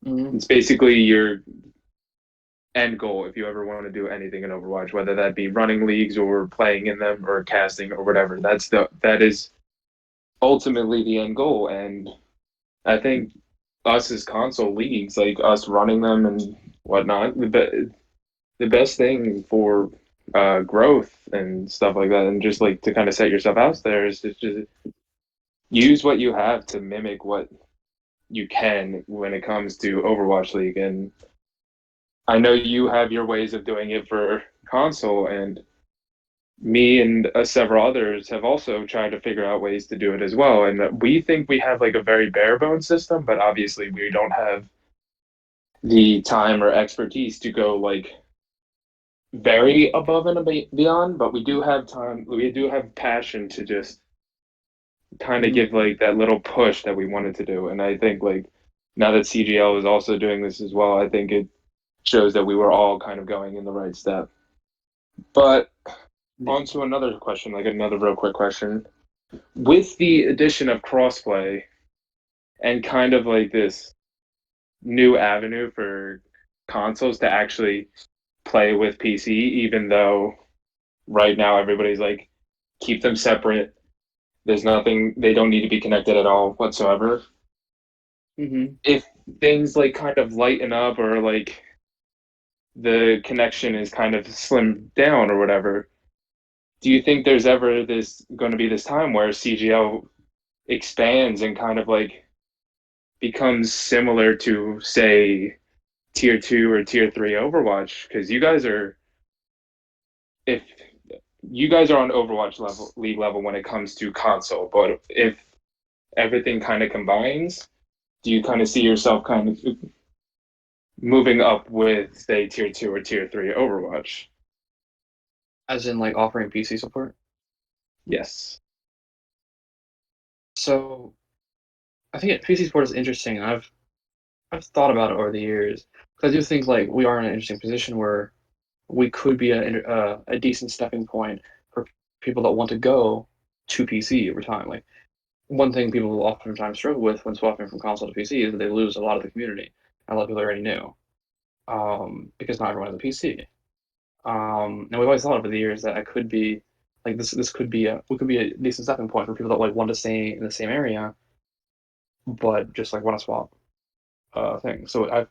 It's basically your end goal if you ever want to do anything in Overwatch, whether that be running leagues or playing in them or casting or whatever. That is ultimately the end goal. And I think us as console leagues, like us running them and whatnot, the best thing for growth and stuff like that, and just like to kind of set yourself out there is just use what you have to mimic what you can when it comes to Overwatch League. And I know you have your ways of doing it for console, and me and several others have also tried to figure out ways to do it as well. And we think we have like a very bare bones system, but obviously we don't have the time or expertise to go like very above and beyond, but we do have time. We do have passion to just kind of give like that little push that we wanted to do. And I think like now that CGL is also doing this as well, I think it shows that we were all kind of going in the right step. But on to another question, like another real quick question. With the addition of crossplay and kind of like this new avenue for consoles to actually play with PC, even though right now everybody's like, keep them separate. There's nothing, they don't need to be connected at all whatsoever. If things like kind of lighten up or like the connection is kind of slimmed down or whatever, do you think there's ever this going to be this time where CGL expands and kind of like becomes similar to say tier 2 or tier 3 Overwatch? Because if you guys are on Overwatch league level when it comes to console, but if everything kind of combines, do you kind of see yourself kind of moving up with say tier 2 or tier 3 Overwatch? As in, like, offering PC support? Yes. So, I think PC support is interesting. I've thought about it over the years because I do think like we are in an interesting position where we could be a decent stepping point for people that want to go to PC over time. Like one thing people will oftentimes struggle with when swapping from console to PC is that they lose a lot of the community. And a lot of people already knew because not everyone has a PC. And we've always thought over the years that it could be like this could be we could be a decent stepping point for people that like want to stay in the same area, but just like want to swap things. So I've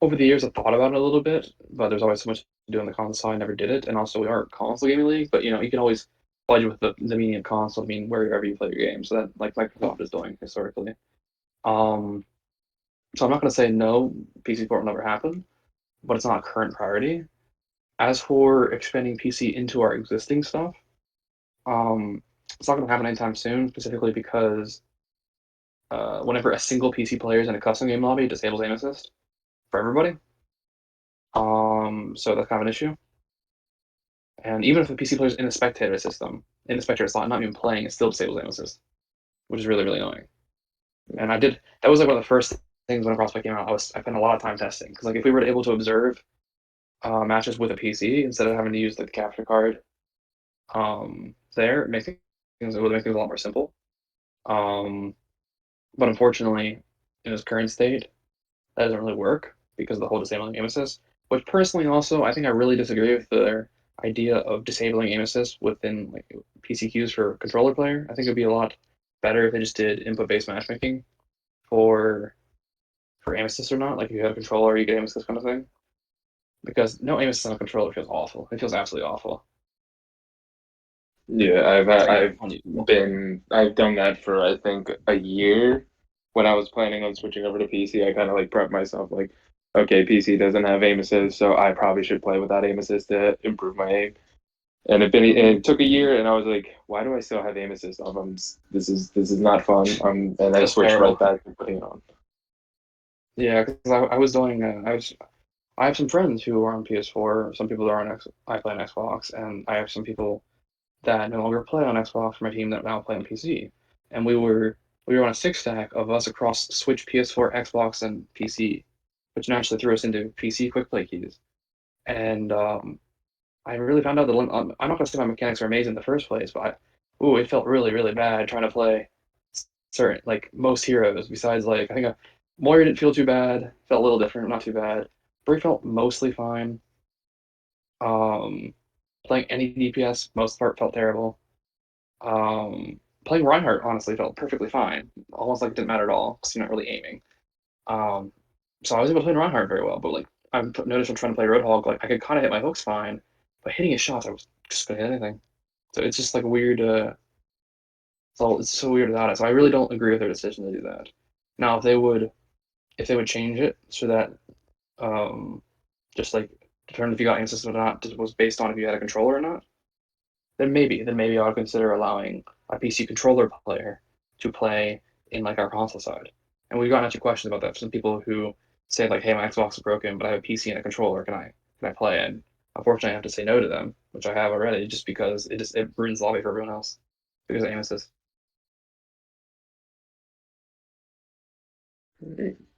over the years I've thought about it a little bit, but there's always so much to do on the console side. I never did it, and also we are a console gaming league, but you know you can always budget with the medium console. I mean wherever you play your game, so that like Microsoft is doing historically. Um, so I'm not going to say no, PC port will never happen, but it's not a current priority. As for expanding PC into our existing stuff, it's not going to happen anytime soon, specifically because whenever a single PC player is in a custom game lobby, it disables aim assist for everybody. So that's kind of an issue. And even if the PC player is in a spectator system, in the spectator slot, not even playing, it still disables aim assist, which is really, really annoying. And that was like one of the first things when Prospect came out. I spent a lot of time testing because like if we were able to observe matches with a PC instead of having to use like the capture card, it would make things a lot more simple. But unfortunately, in its current state, that doesn't really work because of the whole disabling aim assist. Which personally, also, I think I really disagree with their idea of disabling aim assist within like PC queues for controller player. I think it would be a lot better if they just did input-based matchmaking for aim assist or not. Like if you have a controller, you get aim assist kind of thing. Because no aim assist on a controller feels awful. It feels absolutely awful. Yeah, I've done that for I think a year. When I was planning on switching over to PC, I kind of like prepped myself like, okay, PC doesn't have aim assist, so I probably should play without aim assist to improve my aim. And it took a year, and I was like, why do I still have aim assist off? This is not fun. And I switched right back to putting it on. Yeah, because I was doing I have some friends who are on PS4. Some people are on I play on Xbox, and I have some people that no longer play on Xbox for my team that now play on PC. And we were we were on a six stack of us across Switch, PS4, Xbox, and PC, which naturally threw us into PC quick play keys. And I really found out that I'm not gonna say my mechanics are amazing in the first place, but it felt really really bad trying to play certain like most heroes. Besides, like I think Moira didn't feel too bad, felt a little different, not too bad. Brie felt mostly fine. Um, Playing any DPS most part felt terrible. Playing Reinhardt honestly felt perfectly fine, almost like it didn't matter at all because you're not really aiming. Um, so I was able to play Reinhardt very well, but like I've noticed when trying to play Roadhog, like I could kind of hit my hooks fine, but hitting his shots, I was just gonna hit anything. So it's just like a weird. It's so weird about it. So I really don't agree with their decision to do that. Now, if they would change it so that um, just like determine if you got aim assist or not was based on if you had a controller or not, then maybe I would consider allowing a PC controller player to play in like our console side. And we've gotten into questions about that from people who say like, "Hey, my Xbox is broken, but I have a PC and a controller. Can I play?" And unfortunately, I have to say no to them, which I have already, just because it ruins the lobby for everyone else because of aim assist.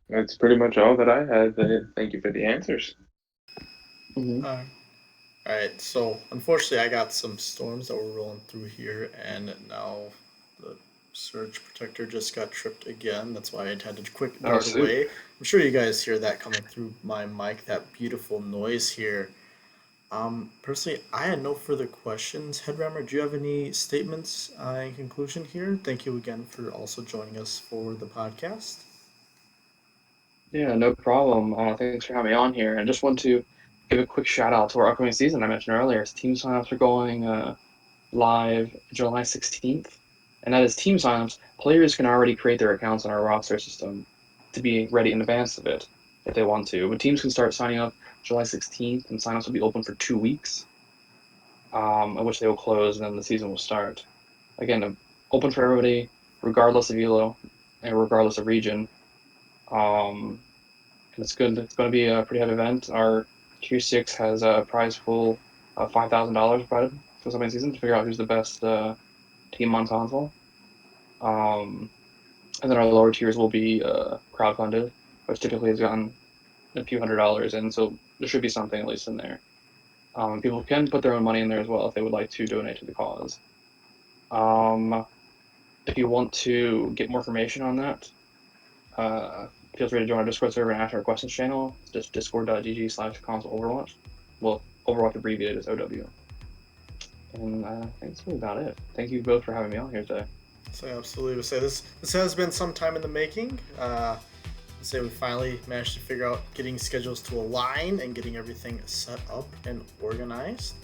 That's pretty much all that I had. Thank you for the answers. Mm-hmm. All right, so unfortunately, I got some storms that were rolling through here, and now the surge protector just got tripped again. That's why I had to quick get Oh, out of the sweet. way. I'm sure you guys hear that coming through my mic, that beautiful noise here. Personally, I had no further questions. Headrammer, do you have any statements in conclusion here? Thank you again for also joining us for the podcast. Yeah, no problem. Thanks for having me on here. And just want to give a quick shout out to our upcoming season I mentioned earlier. Team signups are going live July 16th. And that is team signups. Players can already create their accounts on our roster system to be ready in advance of it if they want to. But teams can start signing up July 16th, and signups will be open for 2 weeks, at which they will close, and then the season will start. Again, open for everybody, regardless of elo and regardless of region. Um, and it's good. It's going to be a pretty heavy event. Our Q6 has a prize pool of $5,000 provided for this upcoming season to figure out who's the best team on console. Um, and then our lower tiers will be crowdfunded, which typically has gotten a few $100s, and so there should be something at least in there. People can put their own money in there as well if they would like to donate to the cause. Um, if you want to get more information on that, uh, feel free to join our Discord server and ask our questions channel. It's just discord.gg/console Overwatch. Well, Overwatch abbreviated as OW. And I think that's really about it. Thank you both for having me on here today. So I absolutely would say this has been some time in the making. I'd say we finally managed to figure out getting schedules to align and getting everything set up and organized.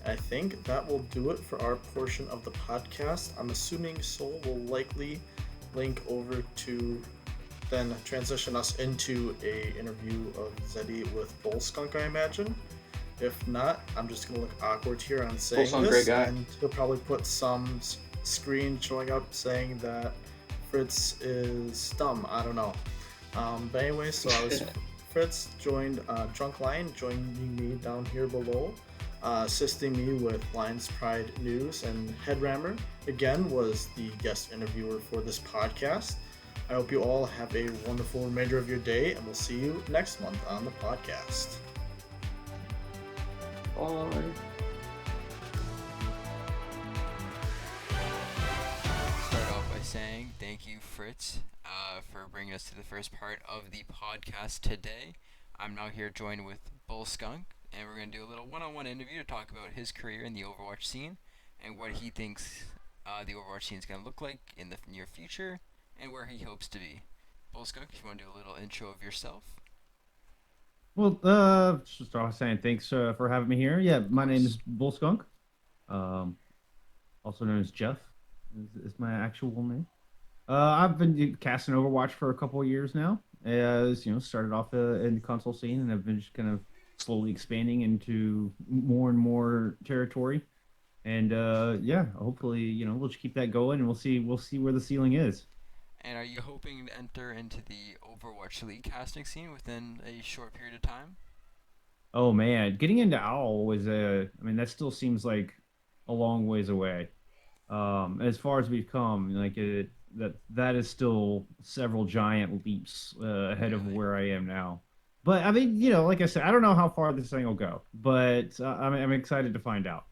I think that will do it for our portion of the podcast. I'm assuming Soul will likely link over to then transition us into a interview of Zeddy with Bullskunk, I imagine. If not, I'm just gonna look awkward here on saying Bullskunk, great this, guy. and he'll probably put some screen showing up saying that Fritz is dumb. I don't know. But anyway, so I was Fritz joined Drunklion, joining me down here below, assisting me with Lions Pride News, and Headrammer again was the guest interviewer for this podcast. I hope you all have a wonderful remainder of your day, and we'll see you next month on the podcast. Bye. Start off by saying thank you, Fritz, for bringing us to the first part of the podcast today. I'm now here joined with Bullskunk, and we're going to do a little one-on-one interview to talk about his career in the Overwatch scene and what he thinks the Overwatch scene is going to look like in the near future and where he hopes to be. Bullskunk, if you want to do a little intro of yourself. Well, just start off saying thanks for having me here. Yeah, my name is Bullskunk, also known as Jeff, is my actual name. I've been casting Overwatch for a couple of years now. As you know, started off in the console scene, and I've been just kind of slowly expanding into more and more territory. And yeah, hopefully, we'll just keep that going, and we'll see where the ceiling is. And are you hoping to enter into the Overwatch League casting scene within a short period of time? Oh man, getting into Owl was I mean, that still seems like a long ways away. As far as we've come, like that is still several giant leaps ahead of Really? where I am now. But I mean, like I said, I don't know how far this thing will go, but I'm excited to find out.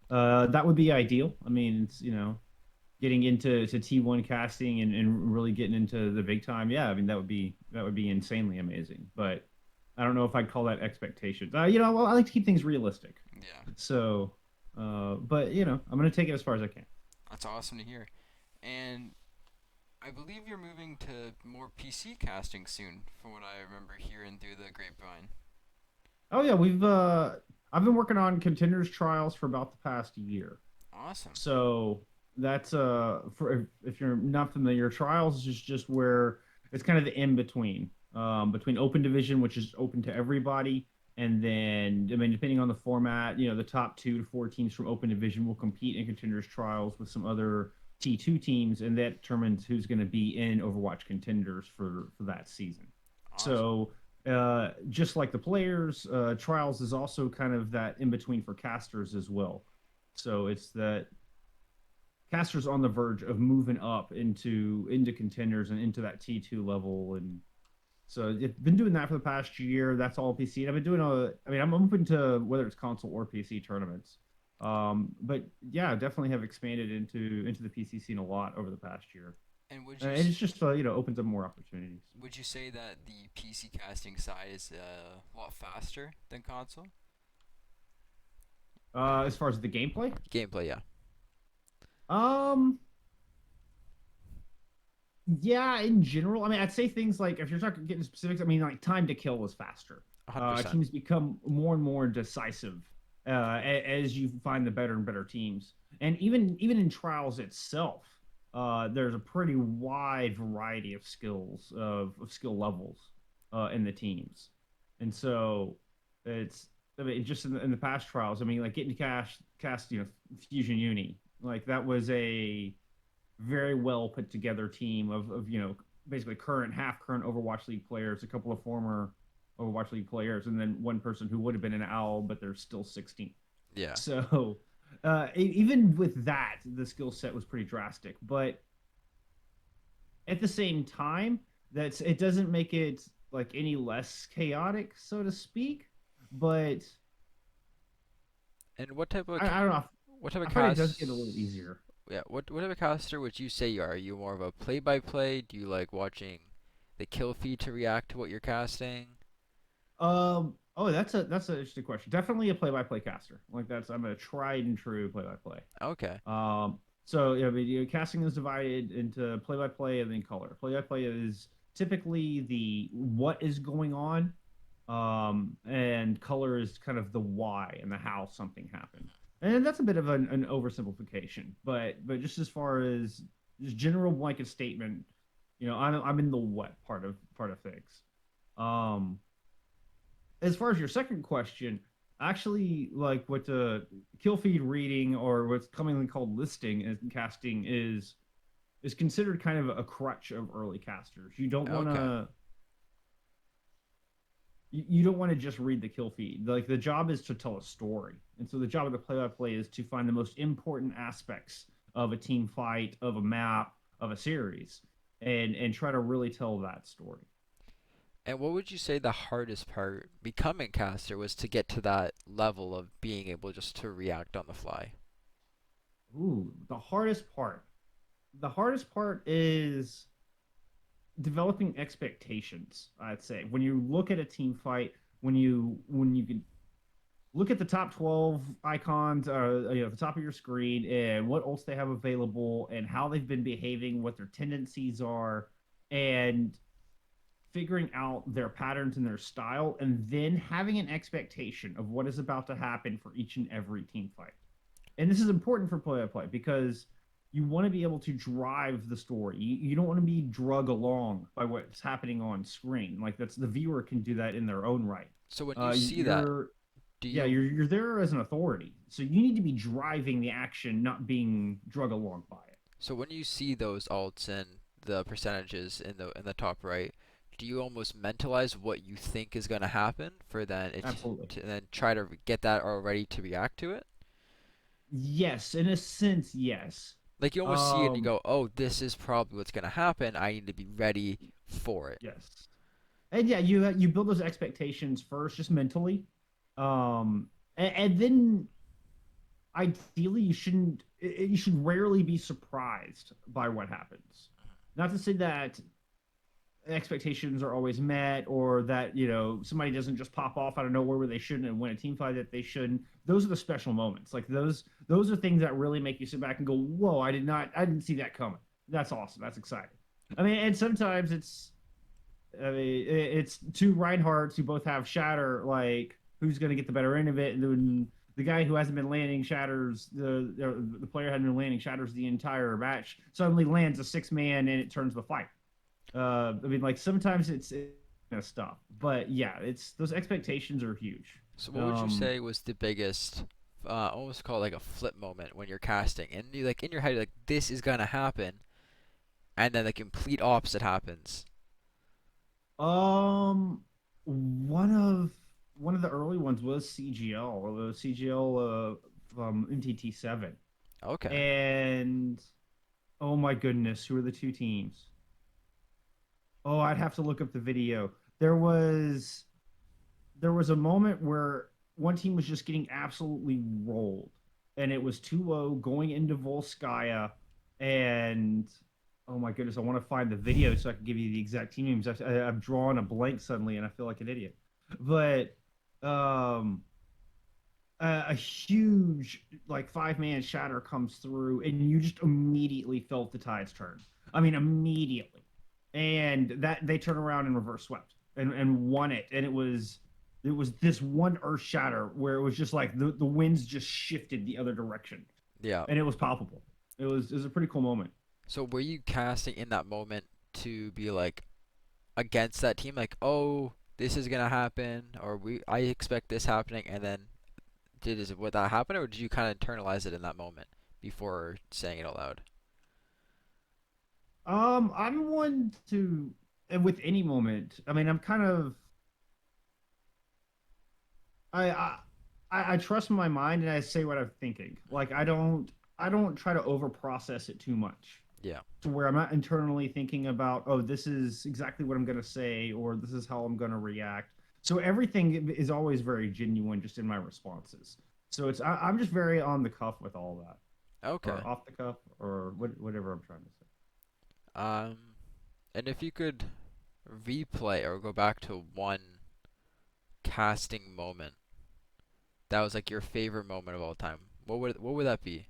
That would be ideal. I mean, it's getting into T1 casting and really getting into the big time. Yeah, I mean that would be insanely amazing. But I don't know if I'd call that expectations. Well, I like to keep things realistic. Yeah, So, but I'm gonna take it as far as I can. that's awesome to hear. And I believe you're moving to more PC casting soon, from what I remember hearing through the grapevine. Oh yeah, I've been working on Contenders Trials for about the past year. Awesome. So that's for if you're not familiar, Trials is just where it's kind of the in between, between Open Division, which is open to everybody, and then I mean depending on the format, the top 2 to 4 teams from Open Division will compete in Contenders Trials with some other T2 teams, and that determines who's going to be in Overwatch Contenders for that season. Awesome. So just like the players, Trials is also kind of that in between for casters as well. So it's that casters on the verge of moving up into contenders and into that T2 level. And so I've been doing that for the past year. That's all PC. And I've been doing I mean, I'm open to whether it's console or PC tournaments. But yeah, definitely have expanded into the PC scene a lot over the past year. And And it's just opens up more opportunities. would you say that the PC casting side is a lot faster than console? As far as the gameplay, Gameplay, yeah. um, yeah, in general, I mean, I'd say things like if you're talking getting specifics, I mean, like time to kill was faster. 100%. Teams become more and more decisive as you find the better and better teams, and even in trials itself, there's a pretty wide variety of skills of skill levels in the teams, and so it's I mean, just in the past trials, I mean, like getting to cast Fusion Uni, like that was a very well put together team of basically half current Overwatch League players, a couple of former Overwatch League players, and then one person who would have been an owl, but they're still 16. Yeah. So even with that, the skill set was pretty drastic. But at the same time, it doesn't make it like any less chaotic, so to speak. But And what type of I don't know. what type of I find it does cast? get a little easier. Yeah. What type of caster would you say you are? Are you more of a play-by-play? Do you like watching the kill feed to react to what you're casting? Oh, that's an interesting question. Definitely a play-by-play caster. Like I'm a tried and true play-by-play. Okay. So yeah, but, casting is divided into play-by-play and then color. Play-by-play is typically the what is going on, and color is kind of the why and the how something happened. And that's a bit of an oversimplification, but just as far as just general blanket statement, I'm in the what part of things. Um, as far as your second question, actually, like what the kill feed reading or what's commonly called listing and casting is considered kind of a crutch of early casters. Okay. You don't want to just read the kill feed. Like the job is to tell a story, and so the job of the play-by-play is to find the most important aspects of a team fight, of a map, of a series, and try to really tell that story. And what would you say the hardest part becoming caster was to get to that level of being able just to react on the fly? Ooh, the hardest part. The hardest part is developing expectations. I'd say when you look at a team fight, when you can look at the top 12 icons, at the top of your screen, and what ults they have available, and how they've been behaving, what their tendencies are, and figuring out their patterns and their style, and then having an expectation of what is about to happen for each and every team fight. And this is important for play by play because you want to be able to drive the story. You don't want to be drug along by what's happening on screen. Like that's the viewer can do that in their own right. So when you see that, You're do yeah, you you're there as an authority. So you need to be driving the action, not being drug along by it. so when you see those alts and the percentages in the top right, do you almost mentalize what you think is going to happen for then it Absolutely. to then try to get that already to react to it? Yes, in a sense, yes. Like you almost see it and you Um, go, "Oh, this is probably what's gonna happen. I need to be ready for it." yes. And yeah, you build those expectations first, just mentally, and then ideally you should rarely be surprised by what happens. Not to say that expectations are always met or that somebody doesn't just pop off out of nowhere where they shouldn't and win a team fight that they shouldn't. Those are the special moments. Like those are things that really make you sit back and go, whoa, I didn't see that coming. That's awesome. That's exciting. I mean, and sometimes it's two Reinhardts who both have shatter, like who's going to get the better end of it, and then the guy who hasn't been landing shatters, the player hadn't been landing shatters the entire match, suddenly lands a 6-man and it turns the fight. I mean, like sometimes it's stuff, but yeah, it's those expectations are huge. So what would you Um, say was the biggest, almost call it like a flip moment when you're casting, and you like in your head, you're like this is gonna happen, and then the complete opposite happens. um, one of the early ones was CGL, the CGL from MTT7, Okay. and oh my goodness, who are the two teams? Oh, I'd have to look up the video. There was a moment where one team was just getting absolutely rolled, and it was 2-0 going into Volskaya, and oh my goodness, I want to find the video so I can give you the exact team names. I've drawn a blank suddenly, and I feel like an idiot. But um, a huge like 5-man shatter comes through, and you just immediately felt the tides turn. I mean, immediately, and that they turn around and reverse swept and won it, and it was this one earth shatter where it was just like the winds just shifted the other direction, Yeah. and it was palpable. It was a pretty cool moment. So were you casting in that moment to be like against that team, like, oh, this is gonna happen, or I expect this happening, and then would that happen, or did you kind of internalize it in that moment before saying it out loud? I'm one to, and with any moment. I mean, I'm kind of I I trust my mind and I say what I'm thinking. Like I don't try to over process it too much Yeah. to where I'm not internally thinking about, oh, this is exactly what I'm gonna say or this is how I'm gonna react. So everything is always very genuine just in my responses. So I'm just very on the cuff with all that, Okay. or off the cuff, or whatever I'm trying to say. Um, and if you could replay or go back to one casting moment that was like your favorite moment of all time, what would that be?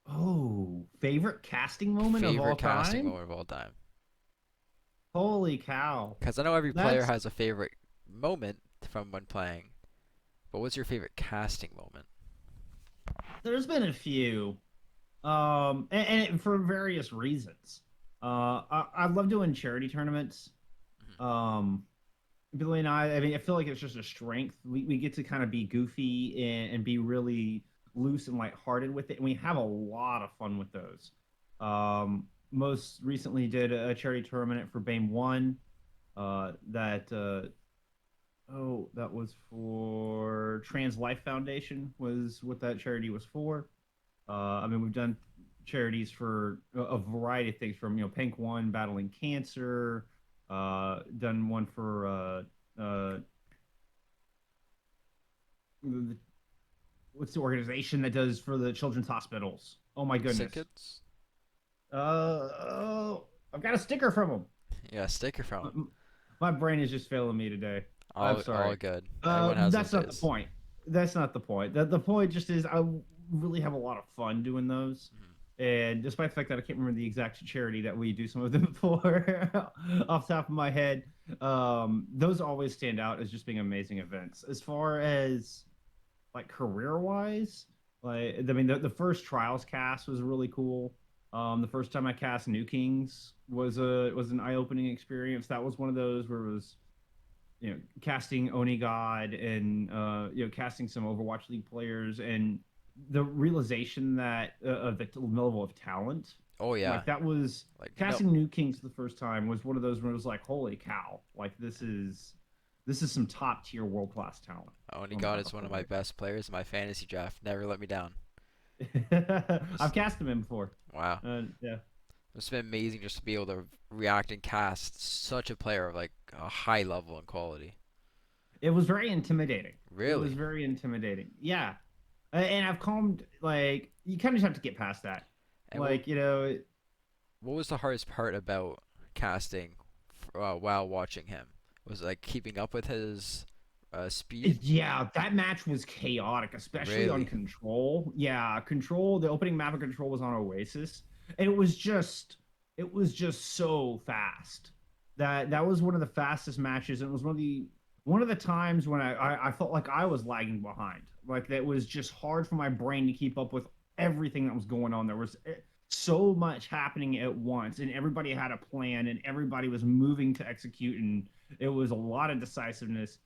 Oh, favorite casting moment of all Favorite casting time? moment of all time? Holy cow. Because I know every player That's has a favorite moment from when playing, but what's your favorite casting moment? There's been a few. And for various reasons. I love doing charity tournaments. Mhm. Um, Billy and I mean, I feel like it's just a strength. We get to kind of be goofy and be really loose and lighthearted with it, and we have a lot of fun with those. Most recently did a charity tournament for BAME One. That was for Trans Life Foundation was what that charity was for. I mean, we've done charities for a variety of things, from Pink One battling cancer, done one for the- what's the organization that does for the children's hospitals? Oh my Sick goodness. kids? I've got a sticker from them. Yeah, sticker from 'em. My brain is just failing me today. I'm All sorry. good. Everyone has That's those not the days. point. That's not the point. The point just is I really have a lot of fun doing those. Mhm. And despite the fact that I can't remember the exact charity that we do some of them for off the top of my head, those always stand out as just being amazing events. As far as like career wise, like I mean, the first Trials cast was really cool. The first time I cast New Kings was an eye opening experience. That was one of those where it was casting Oni God and casting some Overwatch League players and the realization that of the level of talent. Oh yeah. Like that was Like no, casting New Kings the first time was one of those where it was like, holy cow! Like this is some top tier world class talent. Only Oh my God god, is one of my holy. best players in my fantasy draft. Never let me down. I've cast him in before. Wow. Yeah. It's been amazing just to be able to react and cast such a player of like a high level and quality. It was very intimidating. It was Really? very intimidating. Yeah. And I've calmed, like, you kind of just have to get past that. And Like, you know, what was the hardest part about casting while watching him? Was it like keeping up with his speed? yeah, that match was chaotic, especially on Really? Control. Yeah, Control, the opening map of Control was on Oasis, and it was just so fast. That was one of the fastest matches, and it was one of the times when I felt like I was lagging behind. Like that was just hard for my brain to keep up with everything that was going on. There was so much happening at once, and everybody had a plan, and everybody was moving to execute, and it was a lot of decisiveness,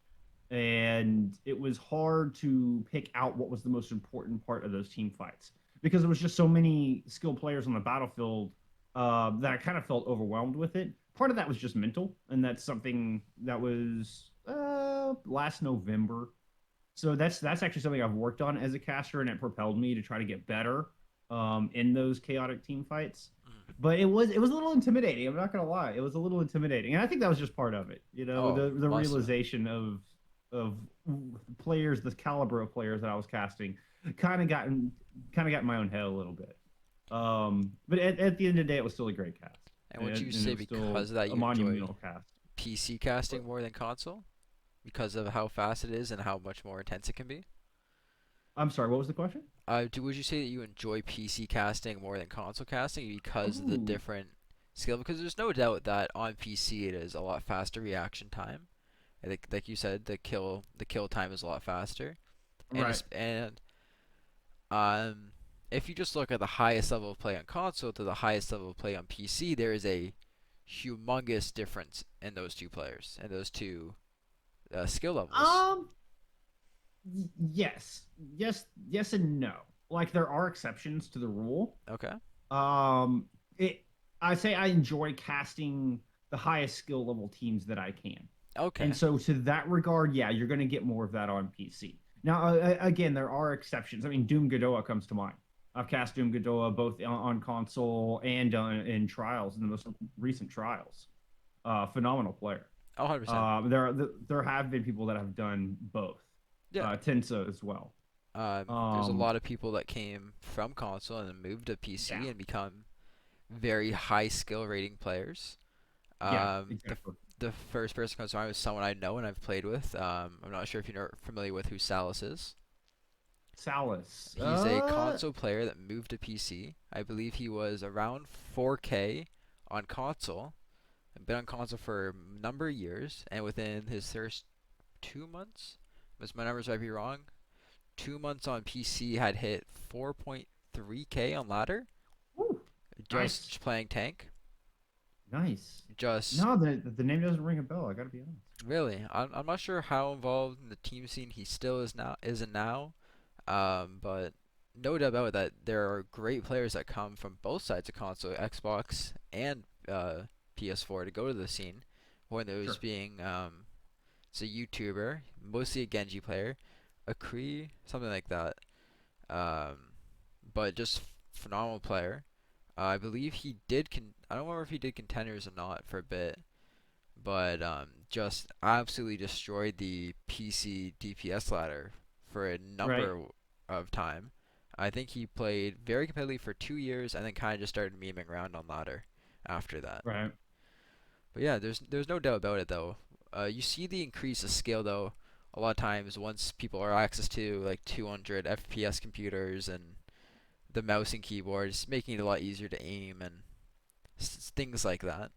and it was hard to pick out what was the most important part of those team fights because there was just so many skilled players on the battlefield that I kind of felt overwhelmed with it. Part of that was just mental, and that's something that was last November. So that's actually something I've worked on as a caster, and it propelled me to try to get better in those chaotic team fights. But it was a little intimidating. I'm not gonna lie, it was a little intimidating, and I think that was just part of it. You know, Oh, the must have been. realization of players, the caliber of players that I was casting, kind of got in my own head a little bit. But at the end of the day, it was still a great cast, And would you and it say was still because of that a you enjoy monumental cast. PC casting more than console? Because of how fast it is and how much more intense it can be? I'm sorry, what was the question? Would you say that you enjoy PC casting more than console casting because of the Ooh, different skill? Because there's no doubt that on PC it is a lot faster reaction time. Like you said, the kill time is a lot faster, and right. um, if you just look at the highest level of play on console to the highest level of play on PC, there is a humongous difference in those two players and those two skill levels. Um, yes, and no. Like there are exceptions to the rule. Okay. Um, it I say I enjoy casting the highest skill level teams that I can. And Okay. so to that regard, yeah, you're going to get more of that on PC. Now, again, there are exceptions. I mean, Doom Godoa comes to mind. I've cast Doom Godoa both on console and in trials, in the most recent trials. Phenomenal player. 100%. There have been people that have done both. Yeah. Tensa as well. There's a lot Um, of people that came from console and then moved to PC yeah, and become very high skill rating players. yeah, The exactly. the first person comes to mind was someone I know and I've played with. I'm not sure if you're familiar with who Salus is. Salus. He's a console player that moved to PC. I believe he was around 4K on console. Been on console for a number of years, and within his first 2 months, unless my numbers might be wrong, 2 months on PC had hit 4.3K on ladder, Woo, nice, just playing tank. nice. Just No, the name doesn't ring a bell. I got to be honest. really, I'm not sure how involved in the team scene he still isn't now, but no doubt about it that there are great players that come from both sides of console, Xbox and PS4 to go to the scene. One of those Sure. being it's a YouTuber, mostly a Genji player, a Kree, something like that. Um, but just phenomenal player. I believe he did. I don't remember if he did contenders or not for a bit, but just absolutely destroyed the PC DPS ladder for a Right. number of time. I think he played very competitively for 2 years and then kind of just started memeing around on ladder after that. Right. But yeah, there's no doubt about it though. You see the increase of scale though a lot of times once people are access to like 200 FPS computers and the mouse and keyboard, it's making it a lot easier to aim and things like that.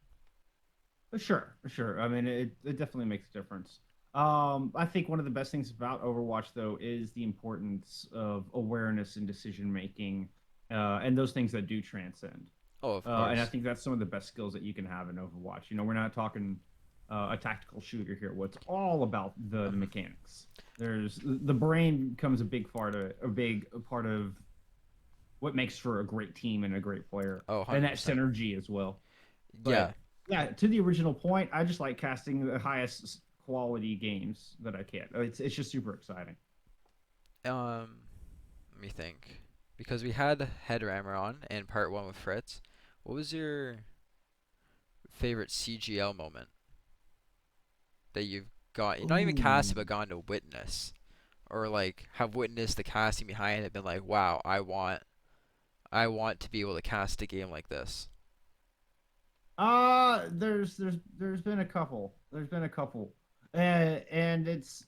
Sure. Sure. I mean, it definitely makes a difference. I think one of the best things about Overwatch, though, is the importance of awareness and decision making, and those things that do transcend. Oh, of And I course. think that's some of the best skills that you can have in Overwatch. You know, we're not talking a tactical shooter here. What's all about the Mhm. mechanics. There's the brain becomes a big part of what makes for a great team and a great player, Oh, and that 100%. synergy as well. Yeah. But yeah, to the original point, I just like casting the highest quality games that I can. It's just super exciting. Um, Let me think. because we had Headrammer on in part 1 with Fritz. What was your favorite CGL moment that you've got, not even casted, Ooh. but gone to witness? Or like have witnessed the casting behind it and been like, wow, I want to be able to cast a game like this. There's been a couple. There's been a couple. And it's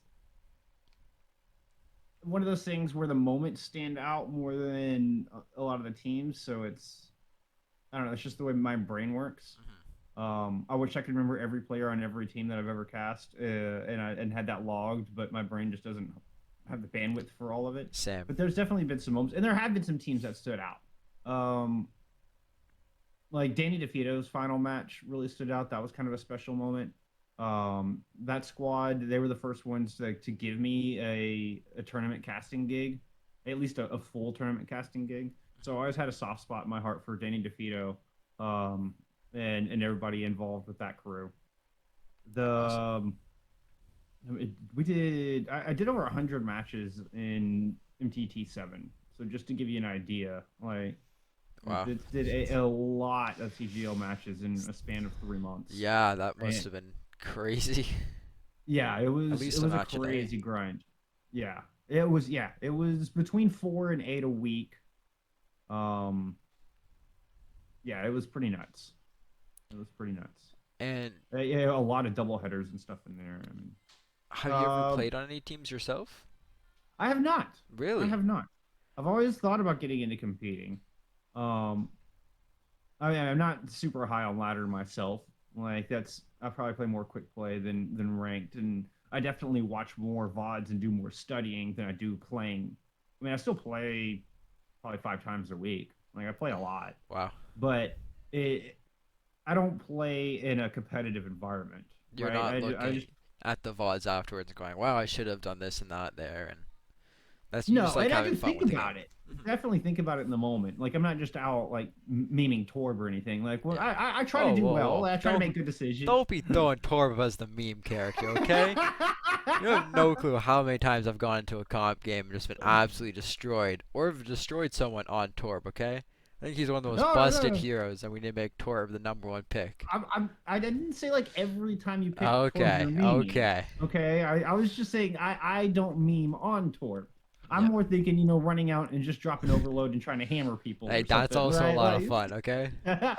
one of those things where the moments stand out more than a lot of the teams, so it's I don't know, it's just the way my brain works. I wish I could remember every player on every team that I've ever cast, and had that logged, but my brain just doesn't have the bandwidth for all of it. Same. But there's definitely been some moments, and there have been some teams that stood out. Like Danny DeFito's final match really stood out. That was kind of a special moment. That squad, they were the first ones to give me a tournament casting gig, at least a full tournament casting gig. So I always had a soft spot in my heart for Danny DeFito, and everybody involved with that crew. Awesome. I did over 100 matches in MTT7. So just to give you an idea, like Wow. did a lot of CGL matches in a span of 3 months. Yeah, that must have been crazy. Yeah, it was least it a was a match a day. crazy grind. Yeah. It was between 4 and 8 a week. Yeah, it was pretty nuts. It was pretty nuts. And Yeah, a lot of double headers and stuff in there. I mean, have you ever played on any teams yourself? I have not. Really? I have not. I've always thought about getting into competing. I mean, I'm not super high on ladder myself. Like I probably play more quick play than ranked, and I definitely watch more VODs and do more studying than I do playing. I mean, I still play probably 5 times a week. Like I play a lot, Wow. but I don't play in a competitive environment. You're right? not I looking just at the VODs afterwards and going, wow, I should have done this and that there. And that's you no, just like and I having do fun think with the about game. it. Definitely think about it in the moment. Like I'm not just out like memeing Torb or anything. Like well, Yeah. I try to do Whoa, well. whoa. I try to make good decisions. Don't be throwing Torb as the meme character, okay? You have no clue how many times I've gone into a comp game and just been absolutely destroyed, or have destroyed someone on Torb, okay? I think he's one of the most No, busted no. heroes, and we need to make Torb the #1 pick. I didn't say like every time you pick Torb Okay, you're memeing. okay. Okay, I was just saying I don't meme on Torb. I'm Yeah. more thinking, running out and just dropping overload and trying to hammer people. Hey, or that's something, also right? a lot Like, of fun, okay? yeah,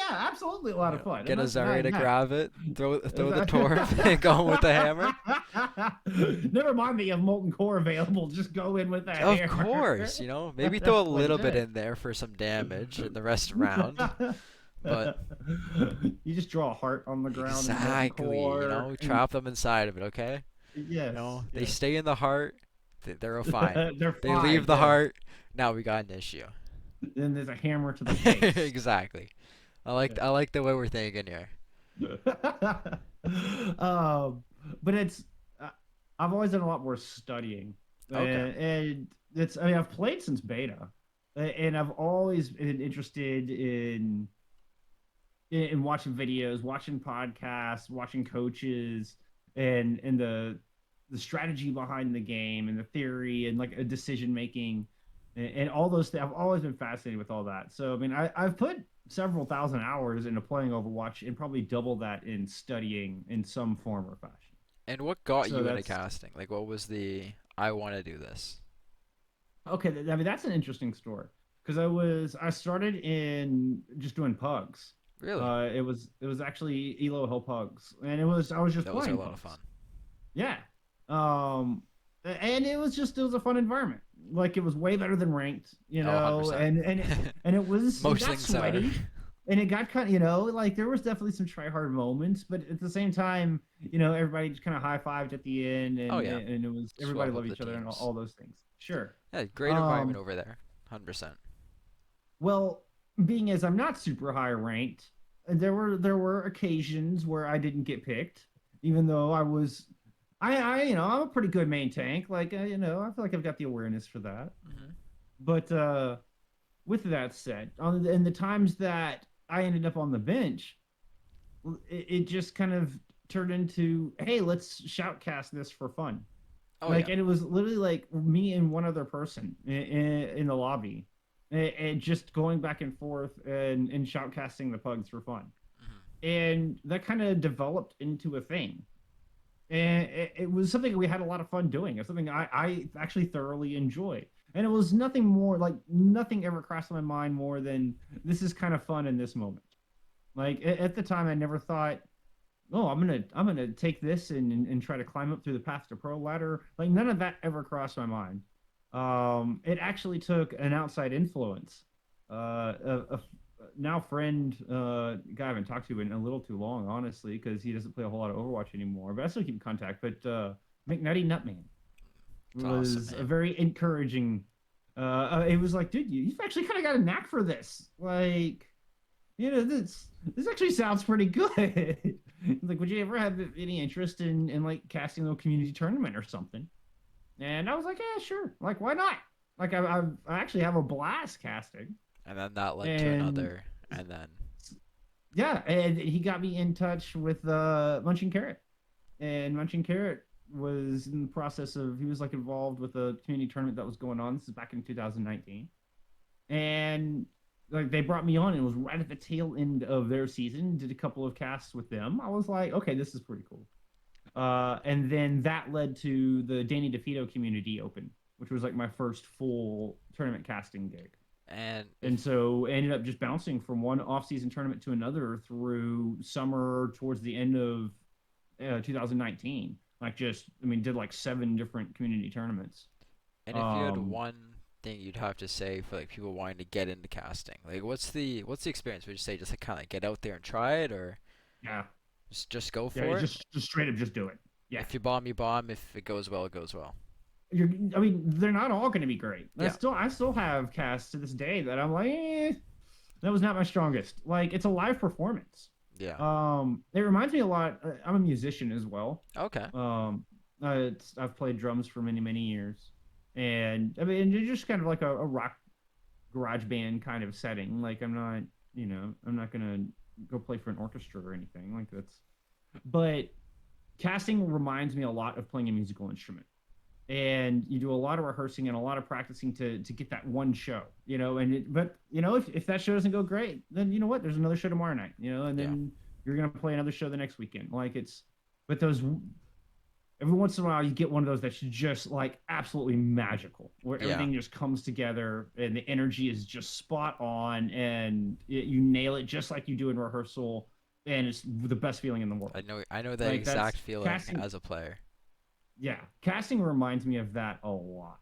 absolutely a lot of fun. Get I'm a not Zarya to denying that. grab it, throw the Torb, and go with the hammer. Never mind that you have molten core available. Just go in with that Of hammer. course, maybe throw a little bit Legit. in there for some damage in the rest round. But you just draw a heart on the ground. exactly, core, trap them inside of it, okay? Yes. They yes. stay in the heart, they're fine. They're They fine, leave the yeah. heart, now we got an issue. Then there's a hammer to the face. Exactly. I like the way we're thinking here. But I've always done a lot more studying. Okay. And I've played since beta, and I've always been interested in watching videos, watching podcasts, watching coaches, and the strategy behind the game and the theory and like a decision making and all those things. I've always been fascinated with all that. So I mean, I've put several thousand hours into playing Overwatch and probably double that in studying in some form or fashion. And what got So you into that's- casting? Like, what was the I want to do this? Okay, I mean that's an interesting story because I started in just doing pugs. Really? It was actually Elo Hill pugs, and I was just Those are playing a lot of pugs. fun. Yeah. And it was a fun environment. Like it was way better than ranked, Oh, 100%. and it was Most it got things are. sweaty, and it got kind of like there was definitely some try hard moments, but at the same time, everybody just kind of high fived at the end, and Oh, yeah. and it was everybody Swap up loved the each other and teams. all those things. Sure. Yeah, great environment over there. 100%. Well, being as I'm not super high ranked, there were occasions where I didn't get picked, even though I'm a pretty good main tank. Like I feel like I've got the awareness for that. Mm-hmm. But with that said, in the times that I ended up on the bench, it just kind of turned into, hey, let's shoutcast this for fun. Oh Like, yeah. and it was literally like me and one other person in the lobby, and just going back and forth and shoutcasting the pugs for fun. Mhm. And that kind of developed into a thing. And it was something we had a lot of fun doing. It's something I actually thoroughly enjoyed. And it was nothing more like nothing ever crossed my mind more than this is kind of fun in this moment. Like at the time, I never thought, oh, I'm gonna take this and try to climb up through the path to pro ladder. Like none of that ever crossed my mind. It actually took an outside influence. A now friend, guy I haven't talked to in a little too long, honestly, because he doesn't play a whole lot of Overwatch anymore. But I still keep in contact. But McNutty Nutman It's awesome, was a man. very encouraging. It was like, dude, you've actually kind of got a knack for this. Like, this actually sounds pretty good. Like, would you ever have any interest in like casting a little community tournament or something? And I was like, yeah, sure. Like, why not? Like, I actually have a blast casting. And then that led to And another, and then yeah, and he got me in touch with Munching Carrot, and Munching Carrot was in the process of he was like involved with a community tournament that was going on. This is back in 2019, and like they brought me on, and it was right at the tail end of their season. Did a couple of casts with them. I was like, okay, this is pretty cool. And then that led to the Danny DeFito Community Open, which was like my first full tournament casting gig. and And so I ended up just bouncing from one off-season tournament to another through summer towards the end of 2019. Like just, I mean, did like 7 different community tournaments. if you had Um, one thing you'd have to say for like people wanting to get into casting, like what's the experience? Would you say just like kind of get out there and try it, or yeah, just go yeah, for it? just straight up, just do it. Yeah, If you bomb, you bomb. If it goes well, it goes well. I mean, they're not all going to be great. Yeah. I still have casts to this day that I'm like, that was not my strongest. Like, it's a live performance. Yeah. It reminds me a lot. I'm a musician as well. Okay. I've played drums for many, many years, and I mean, it's just kind of like a rock garage band kind of setting. Like, I'm not gonna go play for an orchestra or anything like that's. But casting reminds me a lot of playing a musical instrument, and you do a lot of rehearsing and a lot of practicing to get that one show, but if that show doesn't go great, then you know what, there's another show tomorrow night, and Yeah. then you're gonna play another show the next weekend. Like it's, but those every once in a while you get one of those that's just like absolutely magical, where Yeah. everything just comes together and the energy is just spot on, and you nail it just like you do in rehearsal, and it's the best feeling in the world. I know that Like, that's exact feeling casting. as a player. Yeah, casting reminds me of that a lot.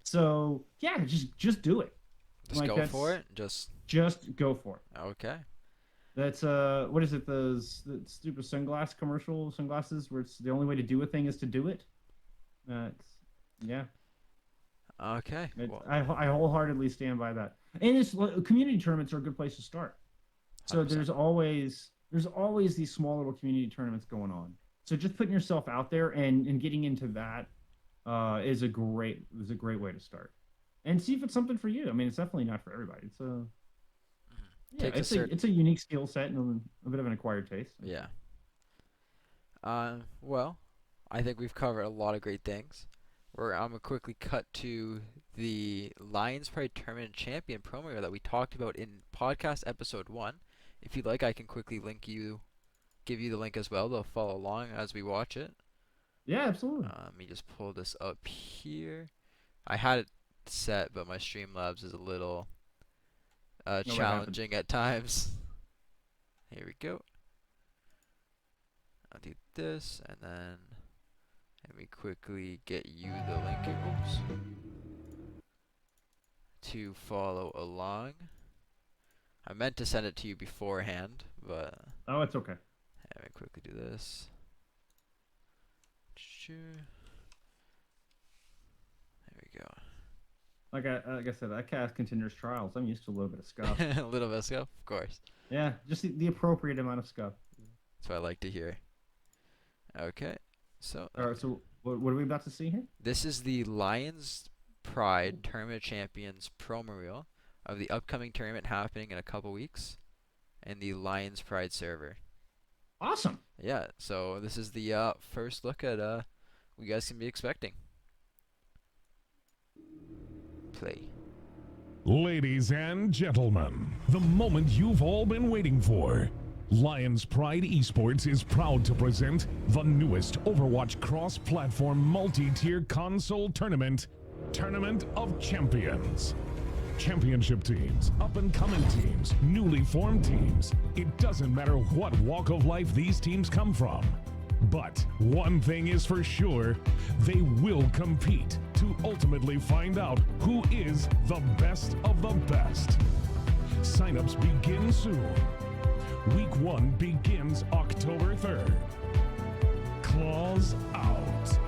So yeah, just do it. Just Like, go that's for it. Just Just go for it. okay. That's what is it? The stupid sunglasses where it's the only way to do a thing is to do it. Yeah. Okay. Well, I wholeheartedly stand by that. And it's community tournaments are a good place to start. So 100%. there's always these small little community tournaments going on. So just putting yourself out there and getting into that is a great way to start. And see if it's something for you. I mean, it's definitely not for everybody. It's Takes a certain- it's a unique skill set and a bit of an acquired taste. yeah. Well, I think we've covered a lot of great things. I'm gonna quickly cut to the Lions Pride Tournament Champion promo that we talked about in podcast episode 1. If you'd like, I can quickly give you the link as well. They'll follow along as we watch it. Yeah, absolutely. Let me just pull this up here. I had it set, but my Streamlabs is a little what challenging at times. Here we go. I'll do this, and then let me quickly get you the link to follow along. I meant to send it to you beforehand, but Oh, it's okay. let me quickly do this. There we go. Like I said, I cast Contenders Trials. I'm used to a little bit of scuff. A little bit of scuff, of course. Yeah, just the appropriate amount of scuff. That's what I like to hear. Okay, so All right, so what are we about to see here? this is the Lions Pride Tournament Champions promo reel of the upcoming tournament happening in a couple weeks, and the Lions Pride server. Awesome. Yeah, so this is the first look at we guys can be expecting. Play. Ladies and gentlemen, the moment you've all been waiting for. Lions Pride Esports is proud to present the newest Overwatch cross-platform multi-tier console tournament, Tournament of Champions. Championship teams, up-and-coming teams, newly formed teams. It doesn't matter what walk of life these teams come from. But one thing is for sure, they will compete to ultimately find out who is the best of the best. Signups begin soon. Week 1 begins October 3rd. Claws out.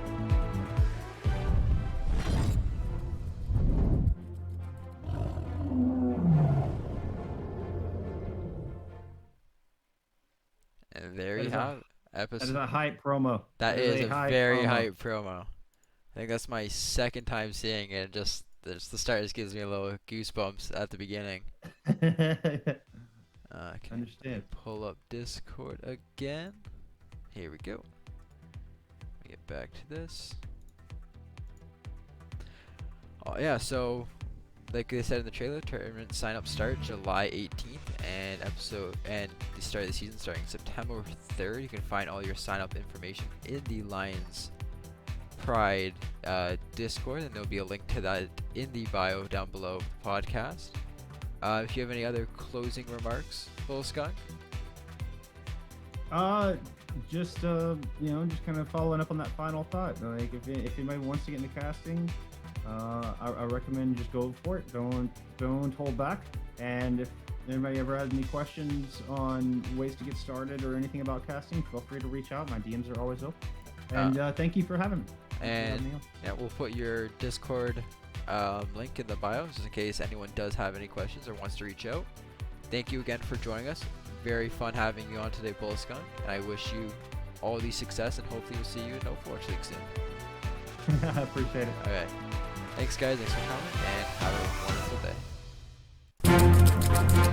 And there you have it. That is Episode. a hype promo. That is a very promo. hype promo. I think that's my second time seeing it. Just the start just gives me a little goosebumps at the beginning. Can Understand. I pull up Discord again? Here we go. Let me get back to this. Oh yeah, so like they said in the trailer, tournament sign up start July 18th, and the start of the season starting September 3rd. You can find all your sign up information in the Lions Pride Discord, and there'll be a link to that in the bio down below of the podcast. If you have any other closing remarks, Bullskunk? Just just kind of following up on that final thought. Like, if anybody wants to get into casting, I recommend just go for it. Don't hold back. And if anybody ever has any questions on ways to get started or anything about casting, feel free to reach out. My DMs are always open. And thank you for having me. And yeah, we'll put your Discord link in the bio just in case anyone does have any questions or wants to reach out. Thank you again for joining us. Very fun having you on today, Bullskunk, and I wish you all the success, and hopefully we'll see you in Overwatch League soon. I appreciate it. Okay. Thanks guys, thanks for coming, and have a wonderful day.